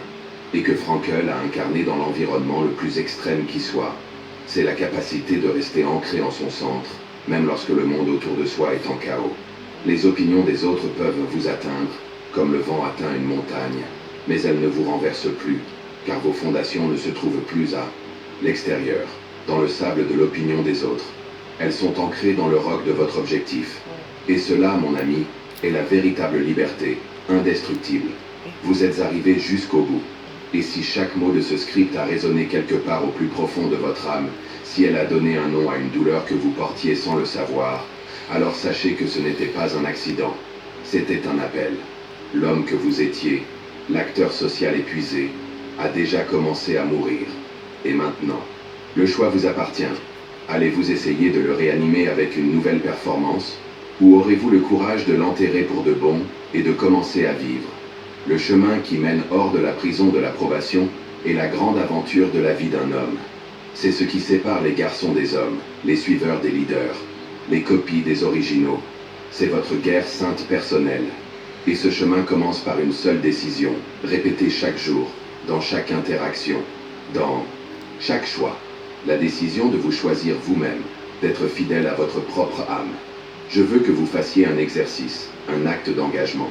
et que Frankl a incarné dans l'environnement le plus extrême qui soit. C'est la capacité de rester ancré en son centre, même lorsque le monde autour de soi est en chaos. Les opinions des autres peuvent vous atteindre, comme le vent atteint une montagne, mais elles ne vous renversent plus, car vos fondations ne se trouvent plus à l'extérieur, dans le sable de l'opinion des autres. Elles sont ancrées dans le roc de votre objectif. Et cela, mon ami, est la véritable liberté, indestructible. Vous êtes arrivé jusqu'au bout. Et si chaque mot de ce script a résonné quelque part au plus profond de votre âme, si elle a donné un nom à une douleur que vous portiez sans le savoir, alors sachez que ce n'était pas un accident. C'était un appel. L'homme que vous étiez, l'acteur social épuisé, a déjà commencé à mourir. Et maintenant, le choix vous appartient. Allez-vous essayer de le réanimer avec une nouvelle performance, ou aurez-vous le courage de l'enterrer pour de bon et de commencer à vivre? Le chemin qui mène hors de la prison de l'approbation est la grande aventure de la vie d'un homme. C'est ce qui sépare les garçons des hommes, les suiveurs des leaders, les copies des originaux. C'est votre guerre sainte personnelle. Et ce chemin commence par une seule décision, répétée chaque jour, dans chaque interaction, dans chaque choix. La décision de vous choisir vous-même, d'être fidèle à votre propre âme. Je veux que vous fassiez un exercice, un acte d'engagement.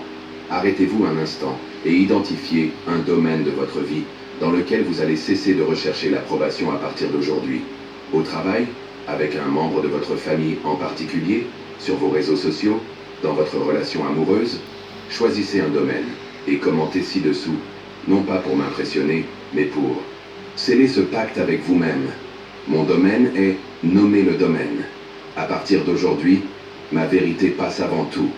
Arrêtez-vous un instant et identifiez un domaine de votre vie dans lequel vous allez cesser de rechercher l'approbation à partir d'aujourd'hui. Au travail, avec un membre de votre famille en particulier, sur vos réseaux sociaux, dans votre relation amoureuse. Choisissez un domaine et commentez ci-dessous, non pas pour m'impressionner, mais pour sceller ce pacte avec vous-même. Mon domaine est nommer le domaine. À partir d'aujourd'hui, ma vérité passe avant tout.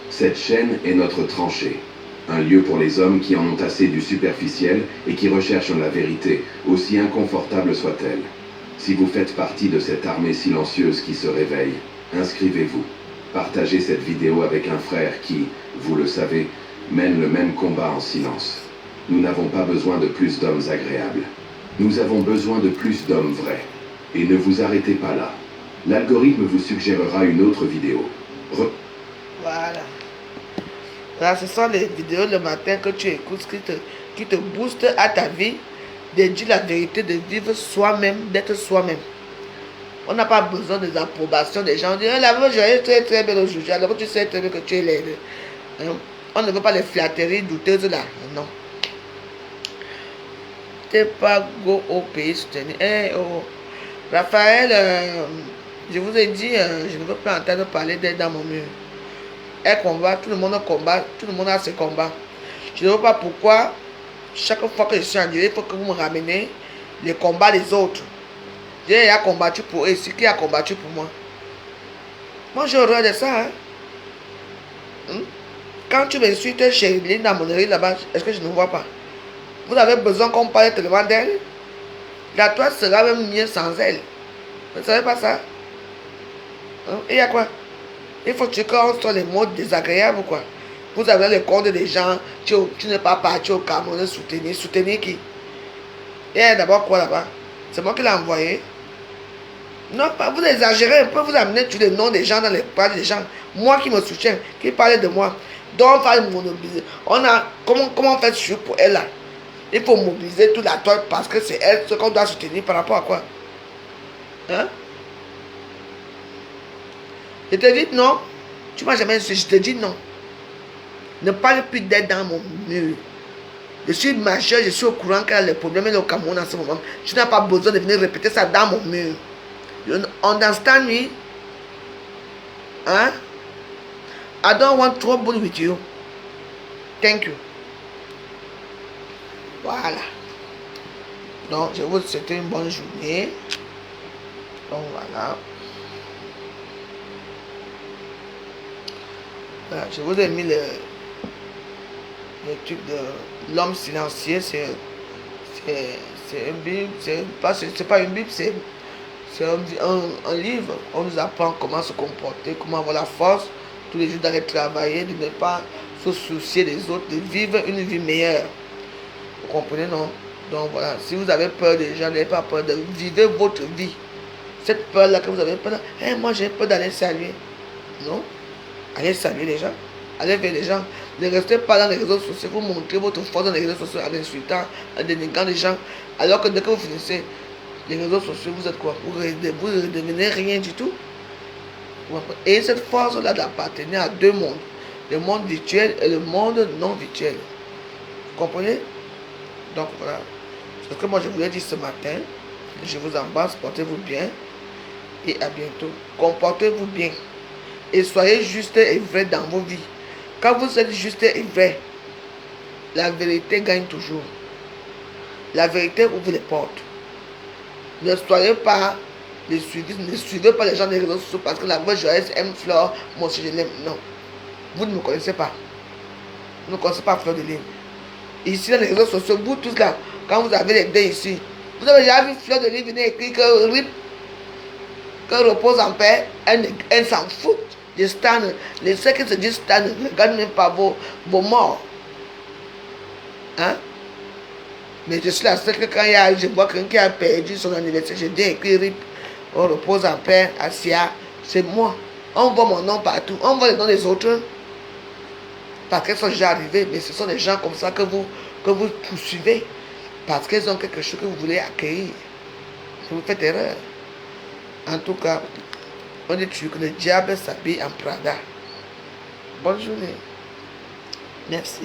Cette chaîne est notre tranchée. Un lieu pour les hommes qui en ont assez du superficiel et qui recherchent la vérité, aussi inconfortable soit-elle. Si vous faites partie de cette armée silencieuse qui se réveille, inscrivez-vous. Partagez cette vidéo avec un frère qui, vous le savez, mène le même combat en silence. Nous n'avons pas besoin de plus d'hommes agréables. Nous avons besoin de plus d'hommes vrais. Et ne vous arrêtez pas là. L'algorithme vous suggérera une autre vidéo. Voilà. Là, ce sont les vidéos le matin que tu écoutes qui te boostent à ta vie, de dire la vérité, de vivre soi-même, d'être soi-même. On n'a pas besoin des approbations des gens. On dit, la meuf, je très très belle aujourd'hui, alors que tu sais très bien que tu es laide. On ne veut pas les flatteries douteuses là. Non. T'es pas go au pays soutenu. Oh. Raphaël, je vous ai dit, je ne veux pas entendre parler d'elle dans mon mur. Elle combat, tout le monde combat, tout le monde a ses combats. Je ne vois pas pourquoi, chaque fois que je suis en direct, il faut que vous me ramenez les combats des autres. J'ai déjà combattu pour eux, c'est qui a combattu pour moi. Moi, j'ai horreur de ça. Hein? Quand tu m'insultes chez Linda Monnerie là-bas, est-ce que je ne vois pas? Vous avez besoin qu'on parle tellement d'elle? La toi sera même mieux sans elle. Vous ne savez pas ça? Et il y a quoi? Il faut que qu'on soit les mots désagréables ou quoi? Vous avez le compte des gens, tu n'es pas parti au Cameroun soutenir. Soutenir qui? Et d'abord quoi là-bas? C'est moi qui l'ai envoyé. Non, pas, vous exagérez un peu, vous amenez tous les noms des gens dans les pages des gens. Moi qui me soutiens, qui parlait de moi. Donc on va mobiliser. Comment on fait sûr pour elle là? Il faut mobiliser toute la toile parce que c'est elle ce qu'on doit soutenir par rapport à quoi? Hein? Je te dis non. Tu m'as jamais insulté, je te dis non. Ne parle plus d'elle dans mon mur. Je suis majeur, je suis au courant qu'il y a les problèmes au Cameroun en ce moment. Tu n'as pas besoin de venir répéter ça dans mon mur. You understand me? Hein? I don't want trouble with you. Thank you. Voilà. Donc, je vous souhaite une bonne journée. Donc, voilà. Voilà, je vous ai mis le truc de l'homme silencieux. C'est une Bible. C'est pas une Bible, c'est un livre. On nous apprend comment se comporter, comment avoir la force tous les jours d'aller travailler, de ne pas se soucier des autres, de vivre une vie meilleure. Vous comprenez, non? Donc voilà, si vous avez peur des gens, n'ayez pas peur de vivre votre vie. Cette peur-là que vous avez peur, moi j'ai peur d'aller saluer. Non? Allez saluer les gens. Allez vers les gens. Ne restez pas dans les réseaux sociaux. Vous montrez votre force dans les réseaux sociaux en insultant, en dénigrant les gens. Alors que dès que vous finissez les réseaux sociaux, vous êtes quoi? Vous ne devenez rien du tout. Et cette force-là d'appartenir à deux mondes. Le monde virtuel et le monde non virtuel. Vous comprenez? Donc voilà. C'est ce que moi je voulais dire ce matin. Je vous embrasse. Portez-vous bien. Et à bientôt. Comportez-vous bien. Et soyez juste et vrai dans vos vies. Quand vous êtes juste et vrai, la vérité gagne toujours. La vérité ouvre les portes. Ne soyez pas les suivis, ne suivez pas les gens des réseaux sociaux parce que la voix joyeuse aime Fleur, moi aussi je l'aime. Non. Vous ne me connaissez pas. Vous ne connaissez pas Fleur de Lune. Ici dans les réseaux sociaux, vous tous là, quand vous avez les deux ici, vous avez déjà vu Fleur de Lune venir écrire que RIP, que repose en paix, elle s'en fout. Les stands, les ceux qui se disent stands, ne regardent même pas vos morts. Hein? Mais je suis la seule que quand je vois quelqu'un qui a perdu son anniversaire, je dis écrit RIP, on repose en paix, Asia, c'est moi. On voit mon nom partout, on voit les noms des autres. Parce qu'elles sont déjà arrivées, mais ce sont des gens comme ça que vous poursuivez. Parce qu'ils ont quelque chose que vous voulez accueillir. Vous faites erreur. En tout cas, on dit que le diable s'habille en Prada. Bonne journée. Merci.